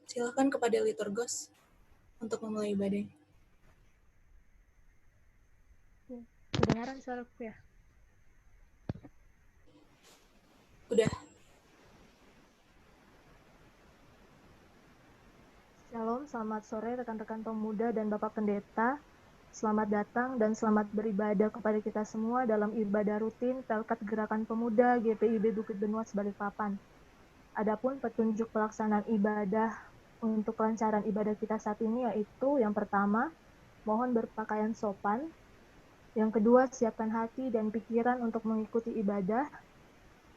Silakan kepada liturgos untuk memulai ibadah. Kedengaran suaraku ya? Udah. Shalom, selamat sore rekan-rekan pemuda dan Bapak Pendeta. Selamat datang dan selamat beribadah kepada kita semua dalam ibadah rutin Pelkat Gerakan Pemuda GPIB Bukit Benua Balikpapan. Adapun petunjuk pelaksanaan ibadah untuk kelancaran ibadah kita saat ini yaitu yang pertama, mohon berpakaian sopan. Yang kedua, siapkan hati dan pikiran untuk mengikuti ibadah.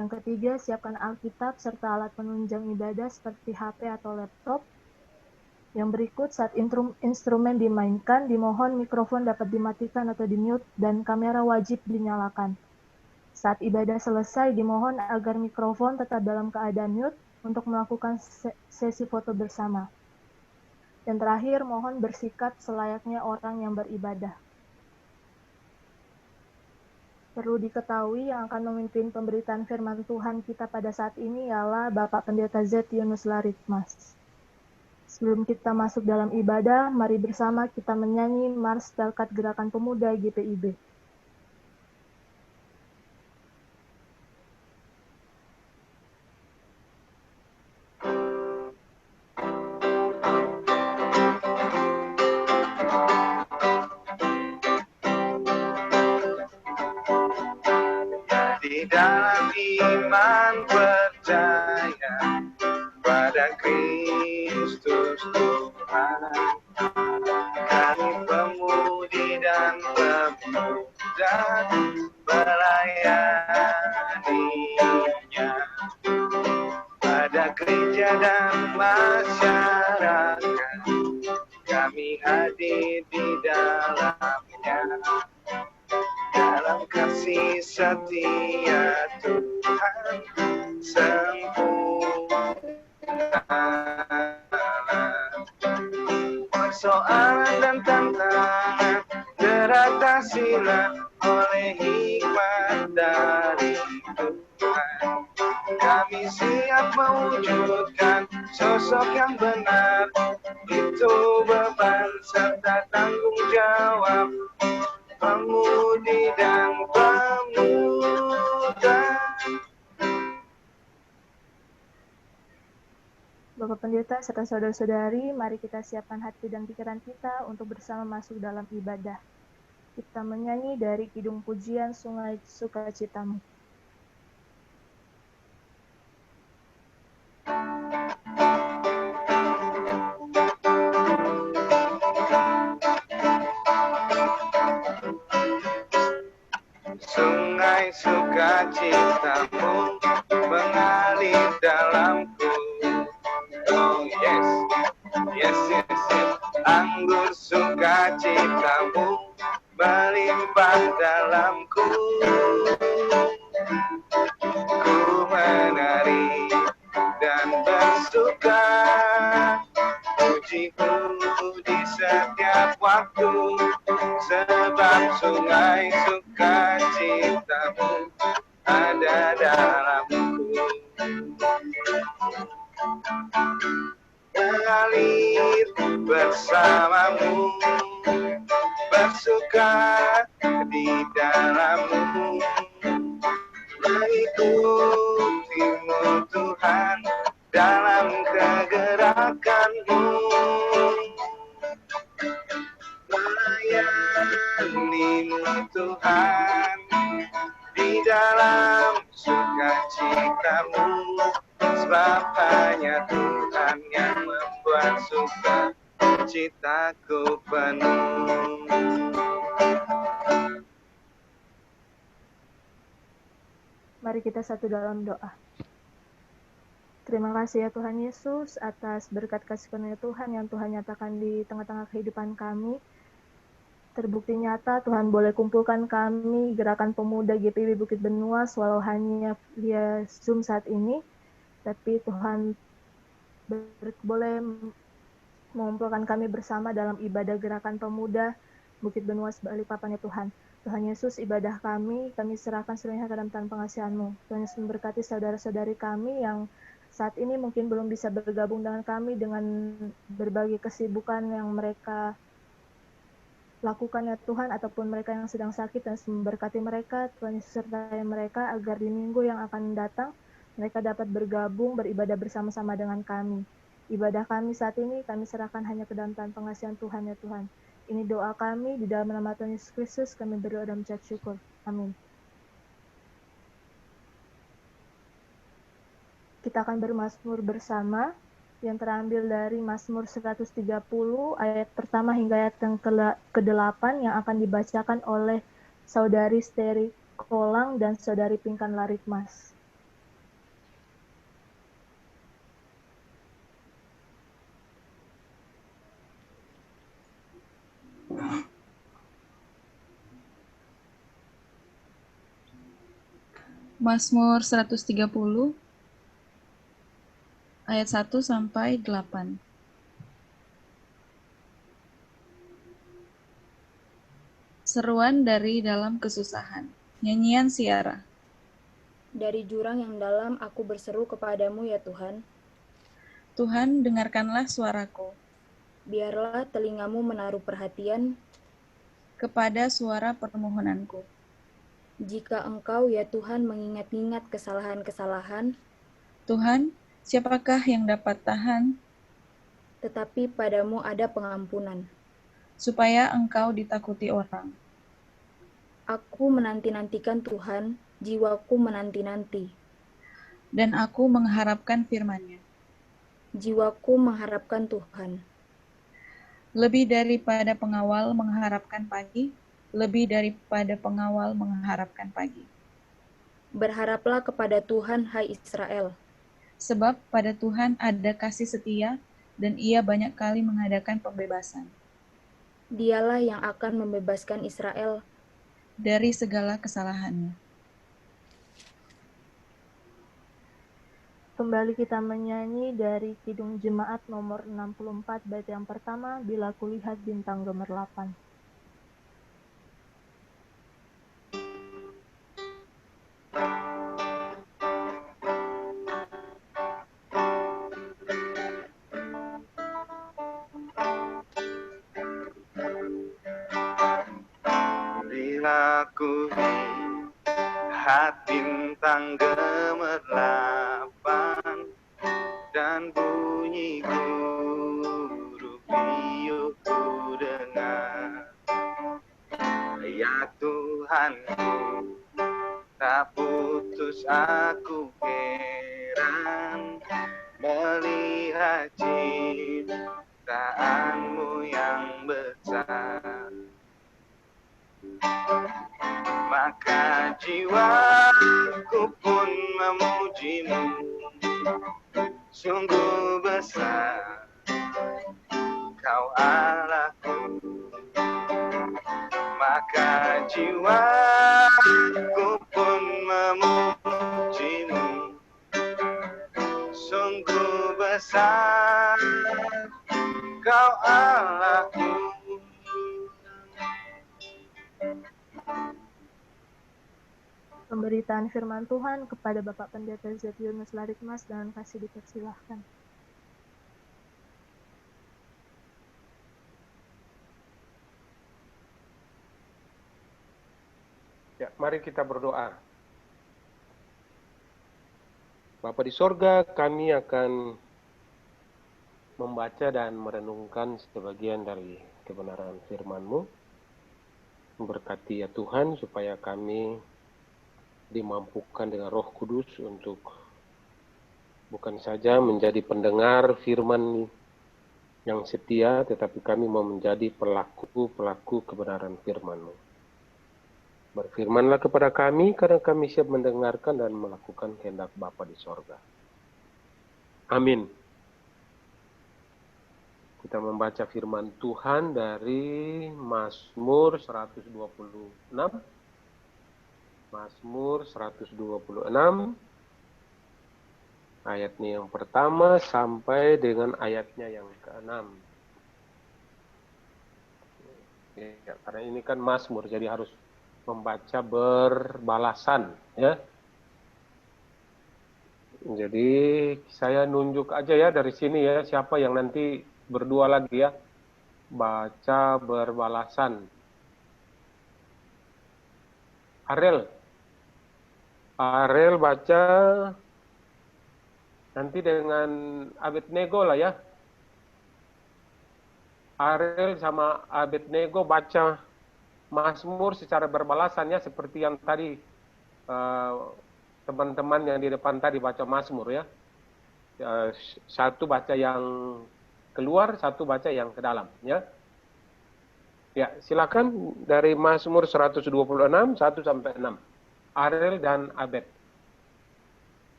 Yang ketiga, siapkan Alkitab serta alat penunjang ibadah seperti HP atau laptop. Yang berikut, saat instrumen dimainkan, dimohon mikrofon dapat dimatikan atau di-mute dan kamera wajib dinyalakan. Saat ibadah selesai, dimohon agar mikrofon tetap dalam keadaan mute untuk melakukan sesi foto bersama. Dan terakhir, mohon bersikap selayaknya orang yang beribadah. Perlu diketahui yang akan memimpin pemberitaan firman Tuhan kita pada saat ini ialah Bapak Pendeta Z. Yunus Laritmas. Sebelum kita masuk dalam ibadah, mari bersama kita menyanyi Mars Pelkat Gerakan Pemuda GPIB. Di dalam iman percaya pada Kristus Tuhan, kami pemudi dan pemuda melayaninya. Pada gereja dan masyarakat, kami hadir di dalamnya. Dalam kasih setia Tuhan sempurna. Persoalan dan tantangan teratasilah oleh hikmat dari Tuhan. Kami siap mewujudkan sosok yang benar. Itu beban serta tanggung jawab pemudi dan pemuda. Bapak Pendeta serta saudara-saudari, mari kita siapkan hati dan pikiran kita untuk bersama masuk dalam ibadah. Kita menyanyi dari Kidung Pujian Sungai Sukacitamu. Sungai sukacitamu mengalir dalamku. Oh yes, yes, yes, yes. Anggur sukacitamu melimpah dalamku. Ku menari dan bersuka, pujiku di setiap waktu, sebab sungai sukacitamu ada dalamku. Mengalir bersamamu, bersuka di dalammu, mengikutimu Tuhan dalam kegerakanmu, melayanimu Tuhan di dalam sukacitamu, sebab hanya Tuhan yang membuat sukacitaku penuh. Mari kita satu dalam doa. Terima kasih ya Tuhan Yesus atas berkat kasih karunia Tuhan yang Tuhan nyatakan di tengah-tengah kehidupan kami. Terbukti nyata Tuhan boleh kumpulkan kami Gerakan Pemuda GPIB Bukit Benua walau hanya via Zoom saat ini, tapi Tuhan boleh mengumpulkan kami bersama dalam ibadah Gerakan Pemuda Bukit Benua Balikpapan ya Tuhan. Tuhan Yesus, ibadah kami serahkan seluruhnya ke dalam tangan pengasihan-Mu. Tuhan Yesus memberkati saudara-saudari kami yang saat ini mungkin belum bisa bergabung dengan kami dengan berbagai kesibukan yang mereka lakukan ya Tuhan, ataupun mereka yang sedang sakit, dan memberkati mereka, Tuhan Yesus sertai mereka agar di minggu yang akan datang mereka dapat bergabung beribadah bersama-sama dengan kami. Ibadah kami saat ini kami serahkan hanya ke dalam tangan pengasihan Tuhan ya Tuhan. Ini doa kami di dalam nama Tuhan Yesus Kristus, kami berdoa dan mengucap syukur. Amin. Kita akan bermazmur bersama yang terambil dari Mazmur 130 ayat pertama hingga ayat yang ke-8 yang akan dibacakan oleh Saudari Steri Kolang dan Saudari Pinkan Laritmas. Mazmur 130 ayat 1 sampai 8. Seruan dari dalam kesusahan. Nyanyian Siara. Dari jurang yang dalam aku berseru kepadamu ya Tuhan. Tuhan, dengarkanlah suaraku. Biarlah telingamu menaruh perhatian kepada suara permohonanku. Jika Engkau ya Tuhan mengingat-ingat kesalahan-kesalahan, Tuhan, siapakah yang dapat tahan? Tetapi padamu ada pengampunan. Supaya Engkau ditakuti orang. Aku menanti-nantikan Tuhan, jiwaku menanti-nanti. Dan aku mengharapkan firman-Nya. Jiwaku mengharapkan Tuhan. Lebih daripada pengawal mengharapkan pagi, lebih daripada pengawal mengharapkan pagi. Berharaplah kepada Tuhan, hai Israel. Sebab pada Tuhan ada kasih setia, dan Ia banyak kali mengadakan pembebasan. Dialah yang akan membebaskan Israel dari segala kesalahannya. Kembali kita menyanyi dari Kidung Jemaat nomor 64 bait yang pertama, Bila Kulihat Bintang Gemerlapan. Bila kulihat bintang gemerlapan dan bunyi huruf piu ku dengar, ya Tuhanku, tak putus aku heran melihat ciptaanmu yang besar. Maka jiwaku pun memujimu, sungguh besar Kau Allahku. Maka jiwaku pun memujimu, sungguh besar Kau Allahku. Pemberitaan firman Tuhan kepada Bapak Pendeta Zetiunus Laritmas dengan kasih dipersilahkan. Ya, mari kita berdoa. Bapa di sorga, kami akan membaca dan merenungkan sebagian dari kebenaran firman-Mu. Berkati ya Tuhan, supaya kami dimampukan dengan Roh Kudus untuk bukan saja menjadi pendengar firman yang setia, tetapi kami mau menjadi pelaku-pelaku kebenaran firman-Mu. Berfirmanlah kepada kami, karena kami siap mendengarkan dan melakukan kehendak Bapa di sorga. Amin. Kita membaca firman Tuhan dari Mazmur 126. Mazmur 126, ayatnya yang pertama sampai dengan ayatnya yang ke-6. Ya, karena ini kan Mazmur, jadi harus membaca berbalasan, ya. Jadi saya nunjuk aja ya dari sini ya, siapa yang nanti berdua lagi ya, baca berbalasan. Ariel baca nanti dengan Abednego lah ya. Ariel sama Abednego baca Mazmur secara berbalasan ya, seperti yang tadi teman-teman yang di depan tadi baca Mazmur ya. Satu baca yang keluar, satu baca yang ke dalam ya. Ya, silakan dari Mazmur 126 1 sampai 6. Ariel dan Abed.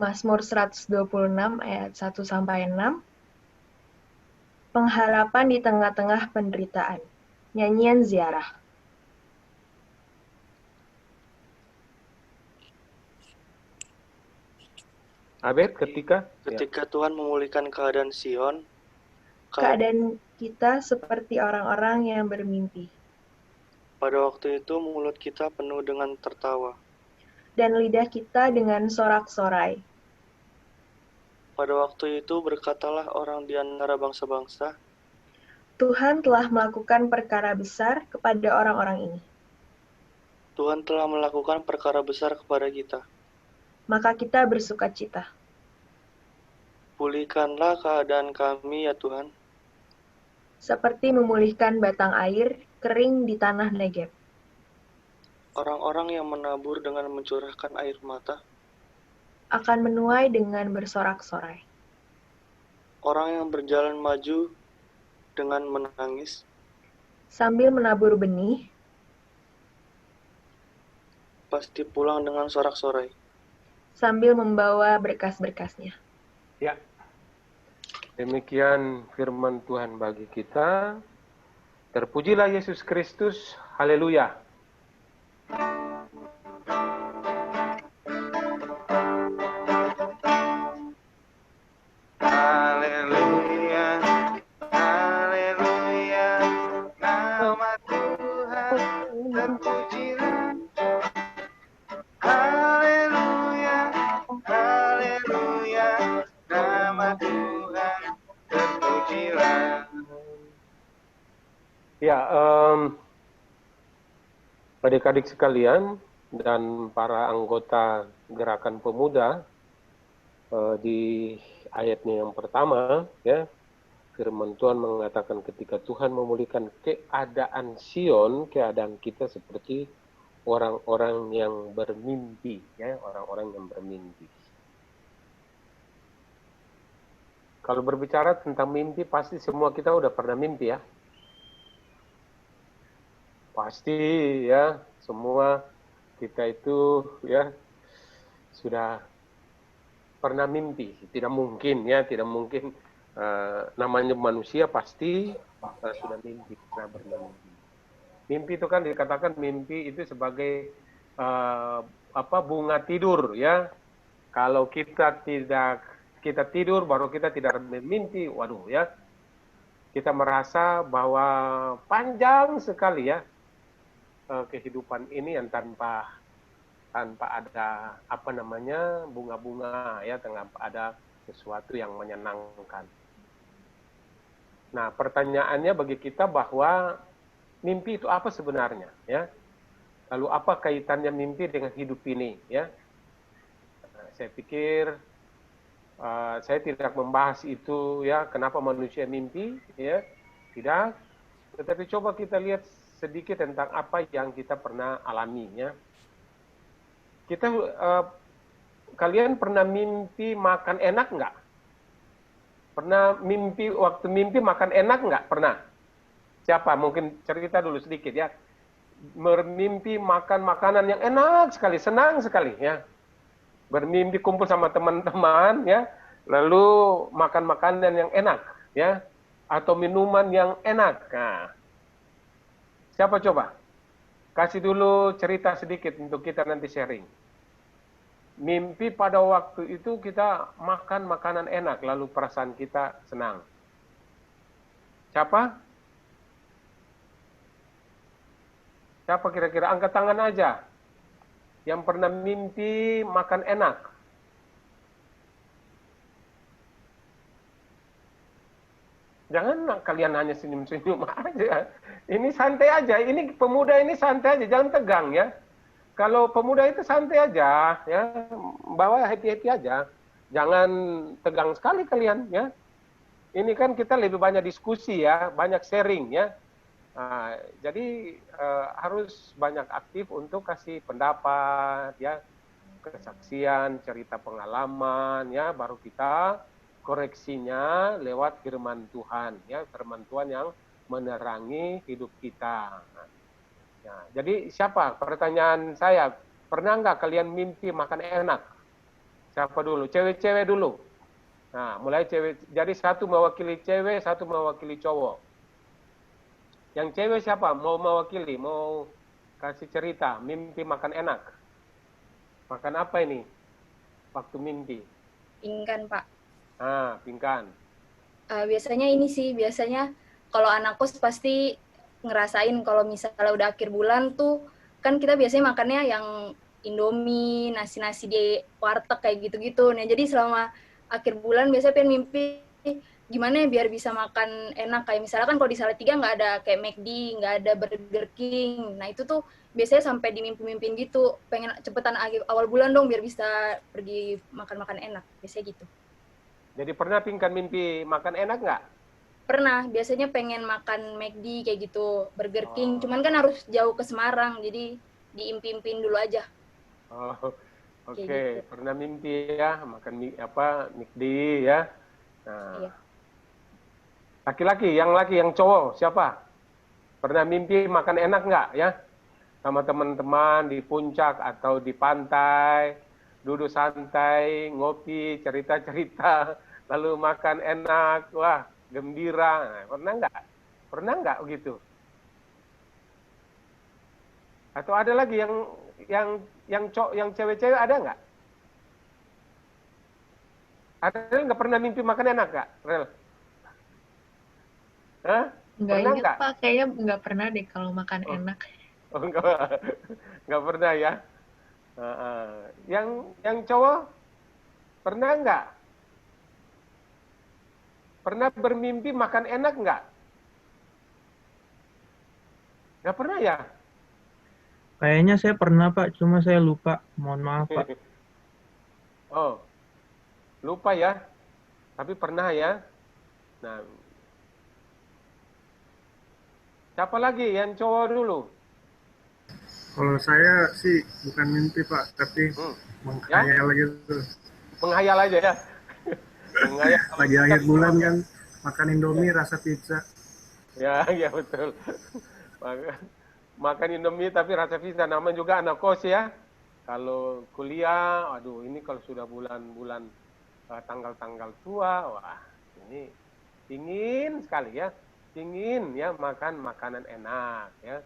Mazmur 126 ayat 1 sampai 6. Pengharapan di tengah-tengah penderitaan. Nyanyian ziarah. Abed, ketika Tuhan memulihkan keadaan Sion, keadaan kita seperti orang-orang yang bermimpi. Pada waktu itu mulut kita penuh dengan tertawa, dan lidah kita dengan sorak-sorai. Pada waktu itu berkatalah orang di antara bangsa-bangsa, Tuhan telah melakukan perkara besar kepada orang-orang ini. Tuhan telah melakukan perkara besar kepada kita. Maka kita bersukacita. Pulihkanlah keadaan kami ya Tuhan, seperti memulihkan batang air kering di tanah Negeb. Orang-orang yang menabur dengan mencurahkan air mata akan menuai dengan bersorak-sorai. Orang yang berjalan maju dengan menangis sambil menabur benih pasti pulang dengan sorak-sorai. Sambil membawa berkas-berkasnya. Ya, demikian firman Tuhan bagi kita. Terpujilah Yesus Kristus. Haleluya. Haleluya, haleluya, nama Tuhan terpujilah. Haleluya, haleluya, nama Tuhan terpujilah. Ya, adik-adik sekalian dan para anggota Gerakan Pemuda, di ayatnya yang pertama, ya, firman Tuhan mengatakan ketika Tuhan memulihkan keadaan Sion, keadaan kita seperti orang-orang yang bermimpi, ya, orang-orang yang bermimpi. Kalau berbicara tentang mimpi, pasti semua kita udah pernah mimpi ya. Pasti ya, semua kita itu ya sudah pernah mimpi. Tidak mungkin ya, tidak mungkin namanya manusia pasti sudah mimpi, pernah bermimpi. Mimpi itu kan dikatakan mimpi itu sebagai bunga tidur ya. Kalau kita tidur baru kita tidak bermimpi, waduh ya. Kita merasa bahwa panjang sekali ya kehidupan ini yang tanpa ada bunga-bunga ya, tanpa ada sesuatu yang menyenangkan. Nah, pertanyaannya bagi kita bahwa mimpi itu apa sebenarnya ya? Lalu apa kaitannya mimpi dengan hidup ini ya? Saya pikir saya tidak membahas itu ya, kenapa manusia mimpi ya, tidak. Tetapi coba kita lihat sedikit tentang apa yang kita pernah alami ya. Kalian pernah mimpi makan enak nggak? Pernah mimpi waktu mimpi makan enak nggak? Pernah? Siapa? Mungkin cerita dulu sedikit ya. Bermimpi makan makanan yang enak sekali, senang sekali ya. Bermimpi kumpul sama teman-teman ya, lalu makan makanan yang enak ya, atau minuman yang enak. Nah, siapa coba? Kasih dulu cerita sedikit untuk kita nanti sharing. Mimpi pada waktu itu kita makan makanan enak, lalu perasaan kita senang. Siapa? Siapa kira-kira? Angkat tangan aja. Yang pernah mimpi makan enak? Jangan kalian hanya senyum-senyum aja. Ini santai aja. Ini pemuda ini santai aja. Jangan tegang ya. Kalau pemuda itu santai aja ya. Bawa happy-happy aja. Jangan tegang sekali kalian ya. Ini kan kita lebih banyak diskusi ya, banyak sharing ya. Nah, jadi harus banyak aktif untuk kasih pendapat ya, kesaksian, cerita pengalaman ya, baru kita koreksinya lewat firman Tuhan ya, firman Tuhan yang menerangi hidup kita. Ya, jadi siapa? Pertanyaan saya, pernah nggak kalian mimpi makan enak? Siapa dulu? Cewek-cewek dulu. Nah, mulai cewek. Jadi satu mewakili cewek, satu mewakili cowok. Yang cewek siapa? Mau mewakili, mau kasih cerita, mimpi makan enak. Makan apa ini? Waktu mimpi. Pingkan, Pak. Ah, pingkan. Biasanya ini sih, biasanya kalau anak kos pasti ngerasain kalau misalnya udah akhir bulan tuh, kan kita biasanya makannya yang Indomie, nasi-nasi di warteg kayak gitu-gitu. Nah, jadi selama akhir bulan biasanya pengen mimpi gimana ya biar bisa makan enak. Kayak misalnya kan kalau di Salatiga nggak ada kayak McD, nggak ada Burger King. Nah, itu tuh biasanya sampai dimimpi-mimpin gitu. Pengen cepetan awal bulan dong biar bisa pergi makan-makan enak. Biasanya gitu. Jadi pernah pingkan mimpi makan enak nggak? Pernah, biasanya pengen makan McD kayak gitu, Burger King. Cuman kan harus jauh ke Semarang, jadi diimpi-impin dulu aja. Oh, oke. Gitu. Pernah mimpi ya makan McD ya. Nah, Iya. laki-laki, yang cowok siapa? Pernah mimpi makan enak nggak ya? Sama teman-teman di puncak atau di pantai, duduk santai, ngopi, cerita-cerita, lalu makan enak, wah gembira. Nah, pernah nggak? Pernah nggak begitu? Atau ada lagi yang cewek-cewek ada nggak? Ada nggak pernah mimpi makan enak nggak, Rel? Hah? Nggak Pernah ingat nggak? Pak, kayaknya nggak pernah deh kalau makan enak. Oh, nggak pernah ya? Yang cowok pernah nggak? Pernah bermimpi makan enak nggak? Nggak pernah ya? Kayaknya saya pernah Pak, cuma saya lupa. Mohon maaf Pak. Oh, lupa ya? Tapi pernah ya? Nah, siapa lagi yang cowok dulu? Kalau saya sih bukan mimpi Pak, tapi menghayal gitu. Menghayal aja ya? Menghayal. Lagi akhir bulan kan, makan Indomie rasa pizza. Ya, ya betul. Makan Indomie tapi rasa pizza. Namanya juga anak kos ya. Kalau kuliah, aduh ini kalau sudah bulan-bulan tanggal-tanggal tua, wah ini ingin sekali ya. Ingin ya makan makanan enak ya.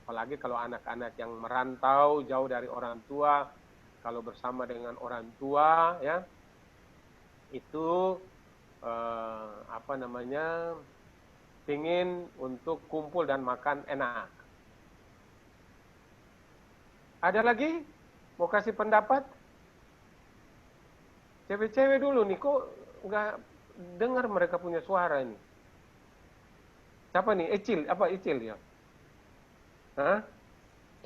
Apalagi kalau anak-anak yang merantau jauh dari orang tua, kalau bersama dengan orang tua ya, itu ingin untuk kumpul dan makan enak. Ada lagi? Mau kasih pendapat? Cewek-cewek dulu nih, kok nggak dengar mereka punya suara ini? Siapa nih? Icil ya? Hah?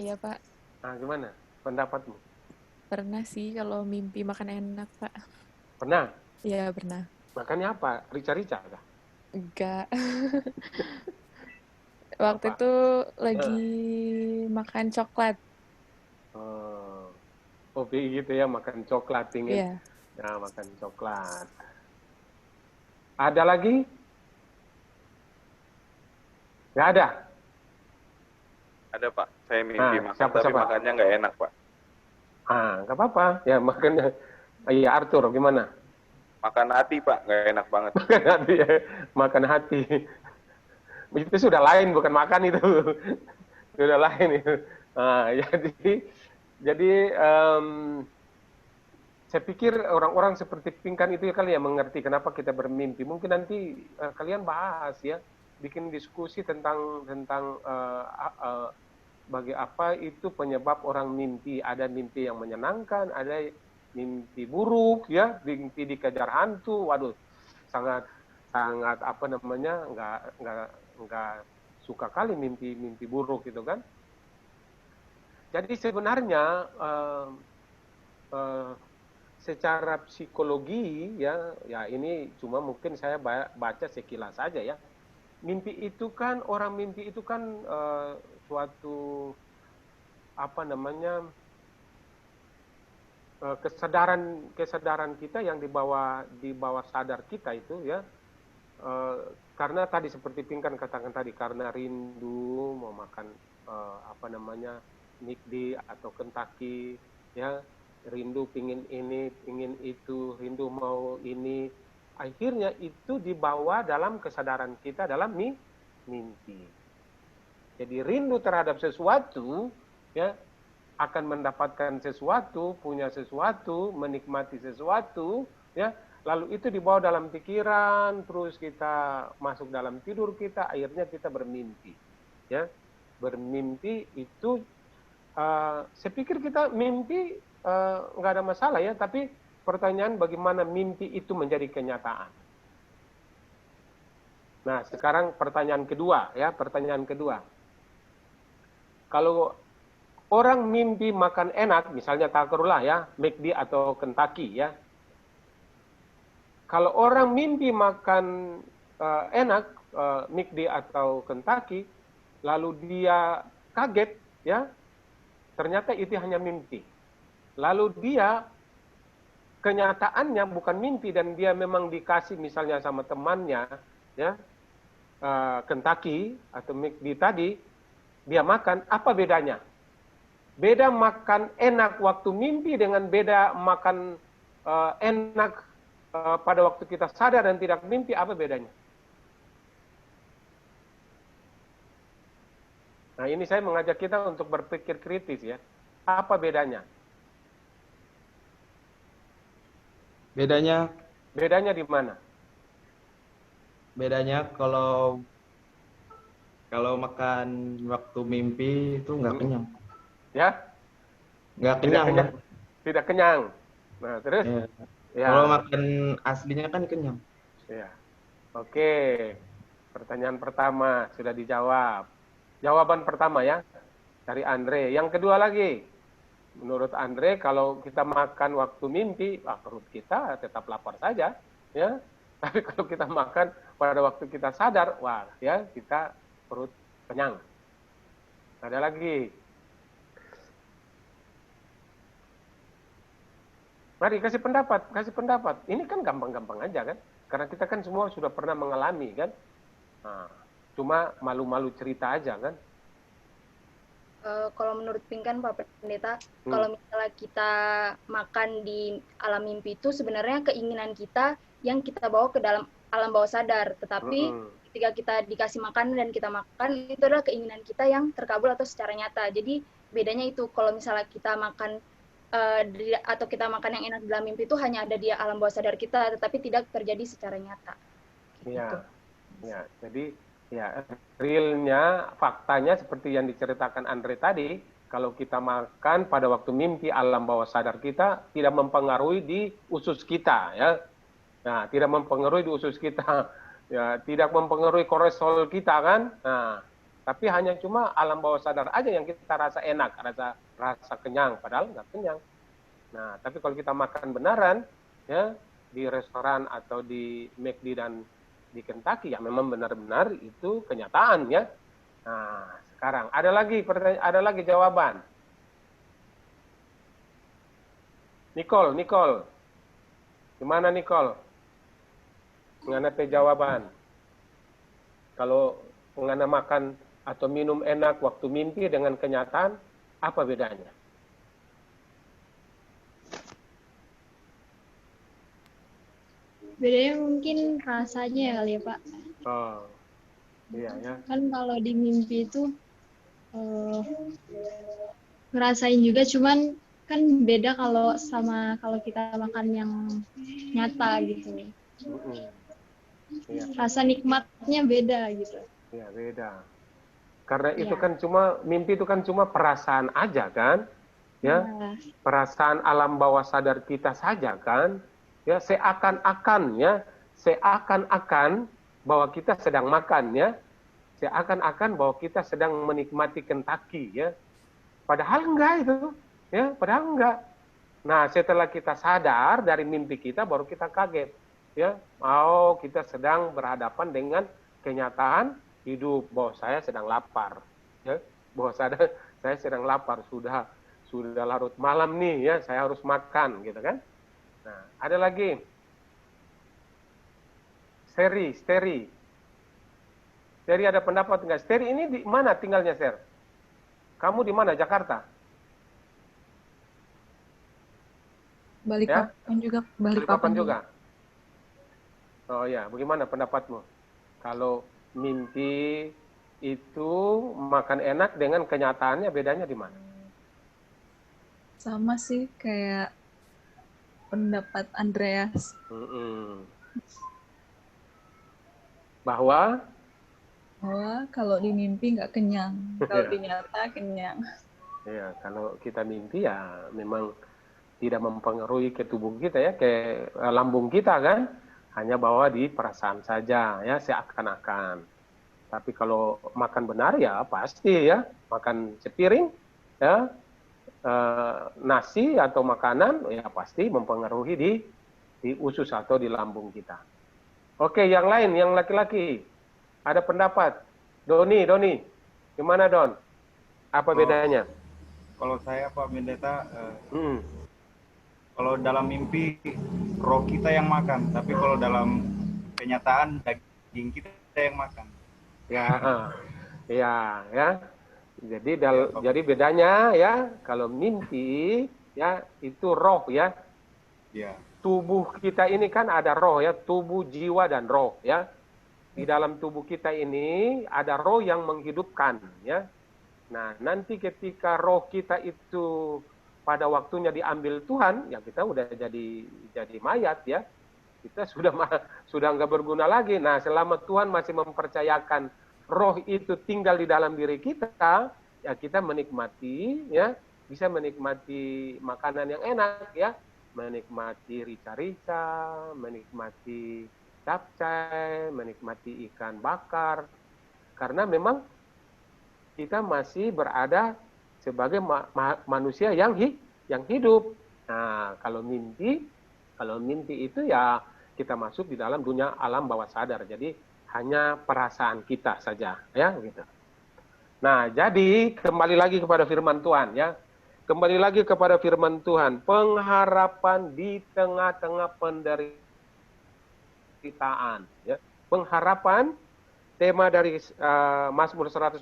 Iya Pak, Nah, gimana pendapatmu? pernah sih kalau mimpi makan enak Pak. Pernah? Iya pernah. Makannya apa? Rica-rica kah? Enggak. Waktu itu lagi makan coklat. Kopi gitu ya, makan coklat ingin. Iya. Nah, makan coklat. Ada lagi? Nggak ada? Ada Pak, saya mimpi makan siapa? tapi makannya nggak enak Pak. Nggak apa-apa. Ya makannya. Iya, Arthur gimana? Makan hati Pak, nggak enak banget. Makan hati ya. Makan hati. Itu sudah lain, bukan makan itu. Sudah lain itu. Nah, jadi saya pikir orang-orang seperti Pingkan itu kali ya mengerti kenapa kita bermimpi. Mungkin nanti kalian bahas ya, bikin diskusi tentang bagi apa itu penyebab orang mimpi. Ada mimpi yang menyenangkan, ada mimpi buruk, ya, mimpi dikejar hantu. Waduh, sangat apa namanya, nggak suka kali mimpi buruk gitu kan. Jadi sebenarnya secara psikologi ya ini cuma mungkin saya baca sekilas saja ya. Mimpi itu kan, orang mimpi itu kan suatu apa namanya, kesadaran kita yang di bawah sadar kita itu ya. Karena tadi seperti Pinkan katakan tadi, karena rindu mau makan apa namanya, McD atau Kentucky ya, rindu pingin ini, pingin itu, rindu mau ini, akhirnya itu dibawa dalam kesadaran kita dalam mimpi. Jadi rindu terhadap sesuatu ya, akan mendapatkan sesuatu, punya sesuatu, menikmati sesuatu ya, lalu itu dibawa dalam pikiran, terus kita masuk dalam tidur kita, akhirnya kita bermimpi ya. Bermimpi itu saya pikir kita mimpi nggak ada masalah ya, tapi pertanyaan bagaimana mimpi itu menjadi kenyataan. Nah, sekarang pertanyaan kedua ya, pertanyaan kedua. Kalau orang mimpi makan enak, misalnya takarullah ya, McD atau Kentucky ya. Kalau orang mimpi makan enak, McD atau Kentucky, lalu dia kaget ya, ternyata itu hanya mimpi. Lalu dia kenyataannya bukan mimpi dan dia memang dikasih misalnya sama temannya ya, Kentucky atau McD tadi, dia makan, apa bedanya? Beda makan enak waktu mimpi dengan beda makan enak pada waktu kita sadar dan tidak mimpi, apa bedanya? Nah, ini saya mengajak kita untuk berpikir kritis ya. Apa bedanya? Bedanya di mana? Bedanya kalau makan waktu mimpi itu nggak kenyang. Ya? Nggak kenyang. Tidak kenyang. Nah, terus? Ya. Ya. Kalau makan aslinya kan kenyang. Ya. Oke. Pertanyaan pertama sudah dijawab. Jawaban pertama ya, dari Andre. Yang kedua lagi, menurut Andre, kalau kita makan waktu mimpi, perut kita tetap lapar saja, ya. Tapi kalau kita makan pada waktu kita sadar, ya kita perut kenyang. Ada lagi. Mari kasih pendapat. Ini kan gampang-gampang aja kan, karena kita kan semua sudah pernah mengalami kan. Nah, cuma malu-malu cerita aja kan. Kalau menurut Pinkan Pak Pendeta, kalau misalnya kita makan di alam mimpi itu sebenarnya keinginan kita yang kita bawa ke dalam alam bawah sadar. Tetapi ketika kita dikasih makanan dan kita makan, itu adalah keinginan kita yang terkabul atau secara nyata. Jadi bedanya itu, kalau misalnya kita makan atau kita makan yang enak dalam mimpi itu hanya ada di alam bawah sadar kita, tetapi tidak terjadi secara nyata. Iya. Ya, jadi ya realnya, faktanya seperti yang diceritakan Andre tadi, kalau kita makan pada waktu mimpi, alam bawah sadar kita tidak mempengaruhi di usus kita ya. Nah, tidak mempengaruhi di usus kita. Ya, tidak mempengaruhi kolesterol kita kan. Nah, tapi hanya cuma alam bawah sadar aja yang kita rasa enak, rasa kenyang, padahal nggak kenyang. Nah, tapi kalau kita makan benaran ya di restoran atau di McD dan di Kentucky, ya memang benar-benar itu kenyataan ya. Nah, sekarang ada lagi pertanyaan, ada lagi jawaban. Nicole. Gimana Nicole? Ngana teh jawaban. Kalau ngana makan atau minum enak waktu mimpi dengan kenyataan, apa bedanya? Bedanya mungkin rasanya ya kali ya Pak. Oh, iya ya. Kan kalau di mimpi itu ngerasain juga, cuman kan beda kalau kita makan yang nyata gitu. Iya. Rasa nikmatnya beda gitu. Iya, beda. Karena itu Iya. kan cuma mimpi itu kan cuma perasaan aja kan, ya, Iya. perasaan alam bawah sadar kita saja kan, ya, seakan-akan bahwa kita sedang makan, ya, seakan-akan bahwa kita sedang menikmati Kentucky, ya, padahal enggak itu, ya, padahal enggak. Nah, setelah kita sadar dari mimpi kita, baru kita kaget, ya, oh kita sedang berhadapan dengan kenyataan hidup, bahwa saya sedang lapar, ya, bahwa saya sedang lapar, sudah larut malam nih, ya, saya harus makan, gitu kan. Nah, ada lagi, Steri ada pendapat nggak? Steri ini di mana tinggalnya, Ser? Kamu di mana? Jakarta? Balikpapan juga. Balikpapan juga. Oh ya, bagaimana pendapatmu? Kalau mimpi itu makan enak dengan kenyataannya, bedanya di mana? Sama sih kayak pendapat Andreas. Bahwa kalau di mimpi nggak kenyang, kalau di nyata kenyang. Ya, kalau kita mimpi ya memang tidak mempengaruhi ke tubuh kita, ya, ke lambung kita kan, hanya bawa di perasaan saja, ya, seakan-akan. Tapi kalau makan benar ya pasti, ya, makan sepiring, ya, nasi atau makanan ya pasti mempengaruhi di usus atau di lambung kita. Oke, yang lain, yang laki-laki ada pendapat. Doni, gimana Don? Apa bedanya? Kalau saya Pak Pendeta, kalau dalam mimpi roh kita yang makan, tapi kalau dalam kenyataan daging kita yang makan. Ya. Jadi bedanya, ya, kalau mimpi, ya, itu roh, ya. Ya. Tubuh kita ini kan ada roh, ya, tubuh, jiwa dan roh, ya. Di dalam tubuh kita ini ada roh yang menghidupkan, ya. Nah, nanti ketika roh kita itu pada waktunya diambil Tuhan, ya kita udah jadi mayat, ya. Kita sudah nggak berguna lagi. Nah, selama Tuhan masih mempercayakan roh itu tinggal di dalam diri kita, ya kita menikmati, ya, bisa menikmati makanan yang enak, ya, menikmati rica-rica, menikmati capcay, menikmati ikan bakar, karena memang kita masih berada sebagai manusia yang hidup. Nah, kalau mimpi itu ya kita masuk di dalam dunia alam bawah sadar. Jadi hanya perasaan kita saja, ya, gitu. Nah, jadi kembali lagi kepada firman Tuhan, ya. Kembali lagi kepada firman Tuhan, pengharapan di tengah-tengah penderitaan, ya. Pengharapan, tema dari Mazmur 126,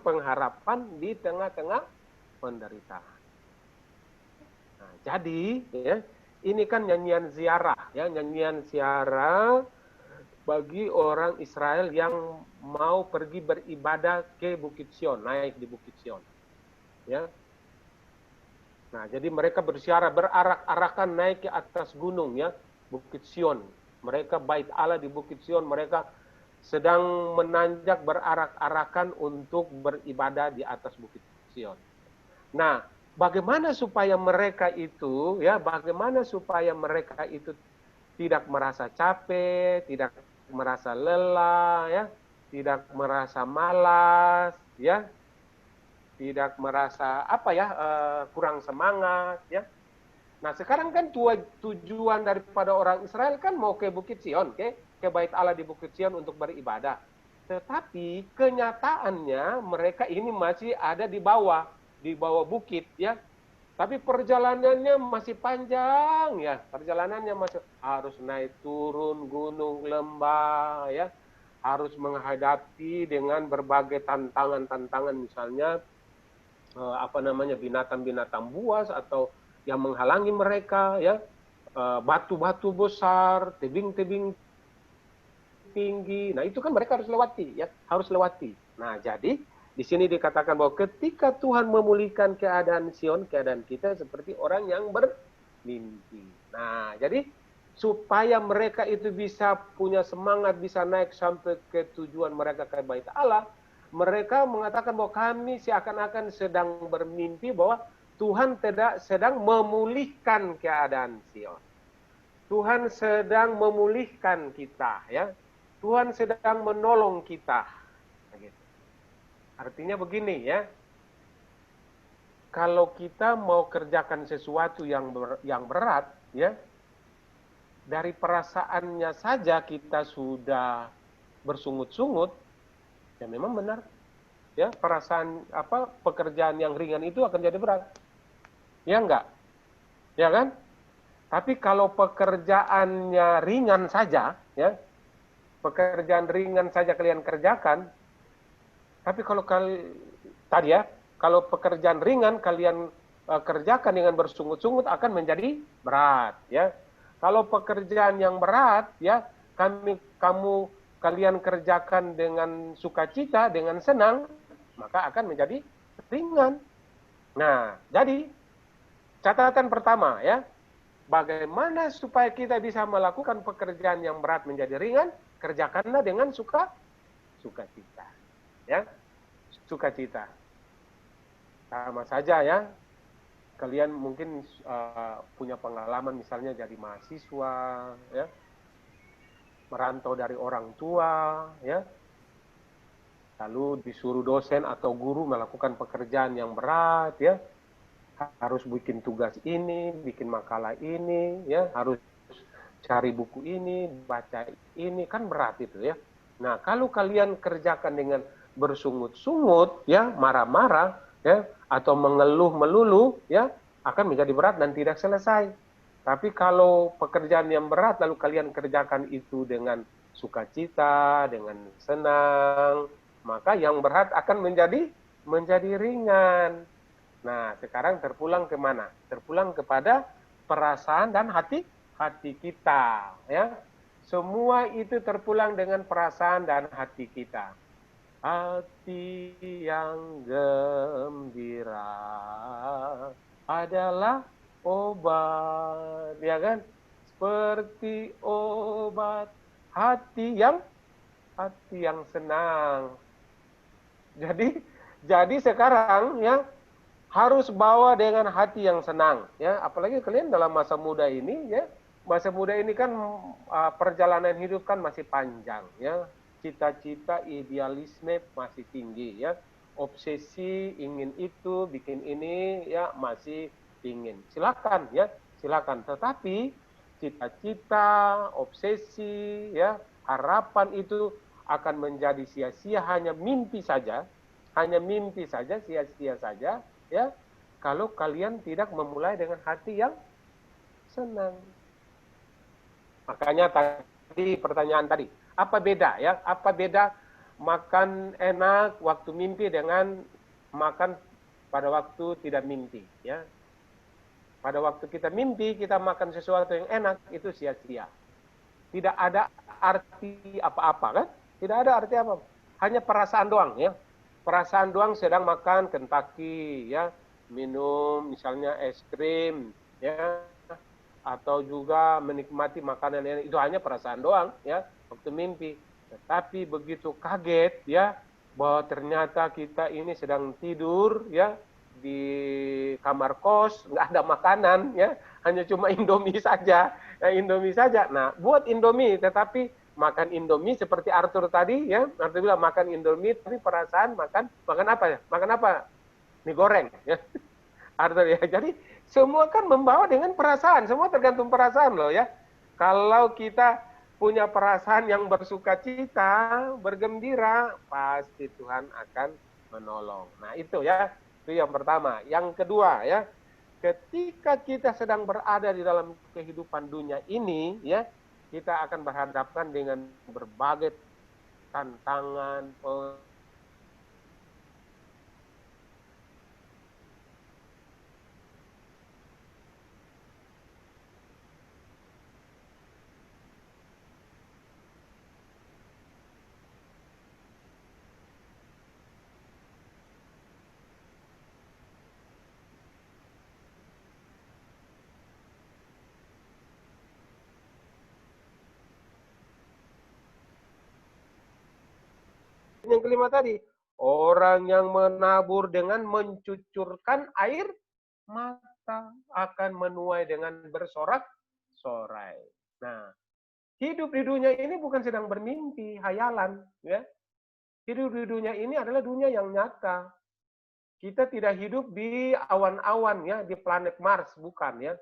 pengharapan di tengah-tengah penderitaan. Nah, jadi, ya, ini kan nyanyian ziarah, ya, nyanyian ziarah bagi orang Israel yang mau pergi beribadah ke Bukit Sion, naik di Bukit Sion, ya. Nah, jadi mereka berziarah, berarak-arakan naik ke atas gunung, ya, Bukit Sion. Mereka bait Allah di Bukit Sion, mereka sedang menanjak berarak-arakan untuk beribadah di atas Bukit Sion. Nah, bagaimana supaya mereka itu, ya, tidak merasa capek, tidak merasa lelah, ya, tidak merasa malas, ya, tidak merasa kurang semangat, ya. Nah, sekarang kan tujuan daripada orang Israel kan mau ke Bukit Sion, ke bait Allah di Bukit Sion untuk beribadah. Tetapi kenyataannya mereka ini masih ada di bawah bukit, ya. Tapi perjalanannya masih panjang, ya. Perjalanannya masih harus naik turun gunung, lembah, ya. Harus menghadapi dengan berbagai tantangan-tantangan, misalnya binatang-binatang buas atau yang menghalangi mereka, ya. Batu-batu besar, tebing-tebing tinggi. Nah, itu kan mereka harus lewati, ya. Harus lewati. Nah, jadi di sini dikatakan bahwa ketika Tuhan memulihkan keadaan Sion, keadaan kita seperti orang yang bermimpi. Nah, jadi supaya mereka itu bisa punya semangat, bisa naik sampai ke tujuan mereka ke bait Allah, mereka mengatakan bahwa kami seakan-akan sedang bermimpi bahwa Tuhan tidak sedang memulihkan keadaan Sion. Tuhan sedang memulihkan kita, ya. Tuhan sedang menolong kita. Begitu. Artinya begini, ya. Kalau kita mau kerjakan sesuatu yang berat, ya, dari perasaannya saja kita sudah bersungut-sungut, ya memang benar. Ya, perasaan pekerjaan yang ringan itu akan jadi berat. Ya enggak? Ya kan? Tapi kalau pekerjaannya ringan saja, ya, pekerjaan ringan saja kalian kerjakan, tapi kalau tadi ya, kalau pekerjaan ringan kalian kerjakan dengan bersungut-sungut akan menjadi berat, ya. Kalau pekerjaan yang berat, ya, kalian kerjakan dengan sukacita, dengan senang, maka akan menjadi ringan. Nah, jadi catatan pertama, ya, bagaimana supaya kita bisa melakukan pekerjaan yang berat menjadi ringan? Kerjakanlah dengan sukacita, ya, sukacita. Sama saja, ya. Kalian mungkin punya pengalaman misalnya jadi mahasiswa, ya, merantau dari orang tua, ya, lalu disuruh dosen atau guru melakukan pekerjaan yang berat, ya, harus bikin tugas ini, bikin makalah ini, ya, harus cari buku ini, baca ini, kan berat itu, ya. Nah, kalau kalian kerjakan dengan bersungut-sungut, ya, marah-marah, ya, atau mengeluh melulu, ya, akan menjadi berat dan tidak selesai. Tapi kalau pekerjaan yang berat lalu kalian kerjakan itu dengan sukacita, dengan senang, maka yang berat akan menjadi ringan. Nah, sekarang terpulang kemana? Terpulang kepada perasaan dan hati kita, ya. Semua itu terpulang dengan perasaan dan hati kita. Hati yang gembira adalah obat, ya kan? Seperti obat hati yang senang. Jadi sekarang, ya, harus bawa dengan hati yang senang, ya. Apalagi kalian dalam masa muda ini, ya. Masa muda ini kan perjalanan hidup kan masih panjang, ya. Cita-cita, idealisme masih tinggi, ya. Obsesi ingin itu, bikin ini, ya, masih ingin. Silakan, ya, silakan. Tetapi cita-cita, obsesi, ya, harapan itu akan menjadi sia-sia, hanya mimpi saja, sia-sia saja, ya, kalau kalian tidak memulai dengan hati yang senang. Makanya tadi pertanyaan tadi, apa beda, ya? Apa beda makan enak waktu mimpi dengan makan pada waktu tidak mimpi, ya? Pada waktu kita mimpi, kita makan sesuatu yang enak, itu sia-sia. Tidak ada arti apa-apa, kan? Tidak ada arti apa. Hanya perasaan doang, ya. Perasaan doang sedang makan Kentucky, ya. Minum misalnya es krim, ya. Atau juga menikmati makanan yang itu hanya perasaan doang, ya, waktu mimpi. Tetapi begitu kaget, ya, bahwa ternyata kita ini sedang tidur, ya, di kamar kos, nggak ada makanan, ya, hanya cuma Indomie saja, ya, Indomie saja. Nah, buat Indomie, tetapi makan Indomie seperti Arthur tadi, ya, Arthur bilang makan Indomie, tapi perasaan makan apa ya? Makan apa? Mie goreng, ya. Arthur, ya. Jadi semua kan membawa dengan perasaan, semua tergantung perasaan loh, ya. Kalau kita punya perasaan yang bersukacita, bergembira, pasti Tuhan akan menolong. Nah, itu, ya. Itu yang pertama. Yang kedua, ya. Ketika kita sedang berada di dalam kehidupan dunia ini, ya, kita akan berhadapan dengan berbagai tantangan, yang kelima tadi, Orang yang menabur dengan mencucurkan air mata akan menuai dengan bersorak-sorai. Nah, hidup di dunia ini bukan sedang bermimpi, hayalan, ya. Hidup di dunia ini adalah dunia yang nyata. Kita tidak hidup di awan-awan, ya, di planet Mars, bukan, ya.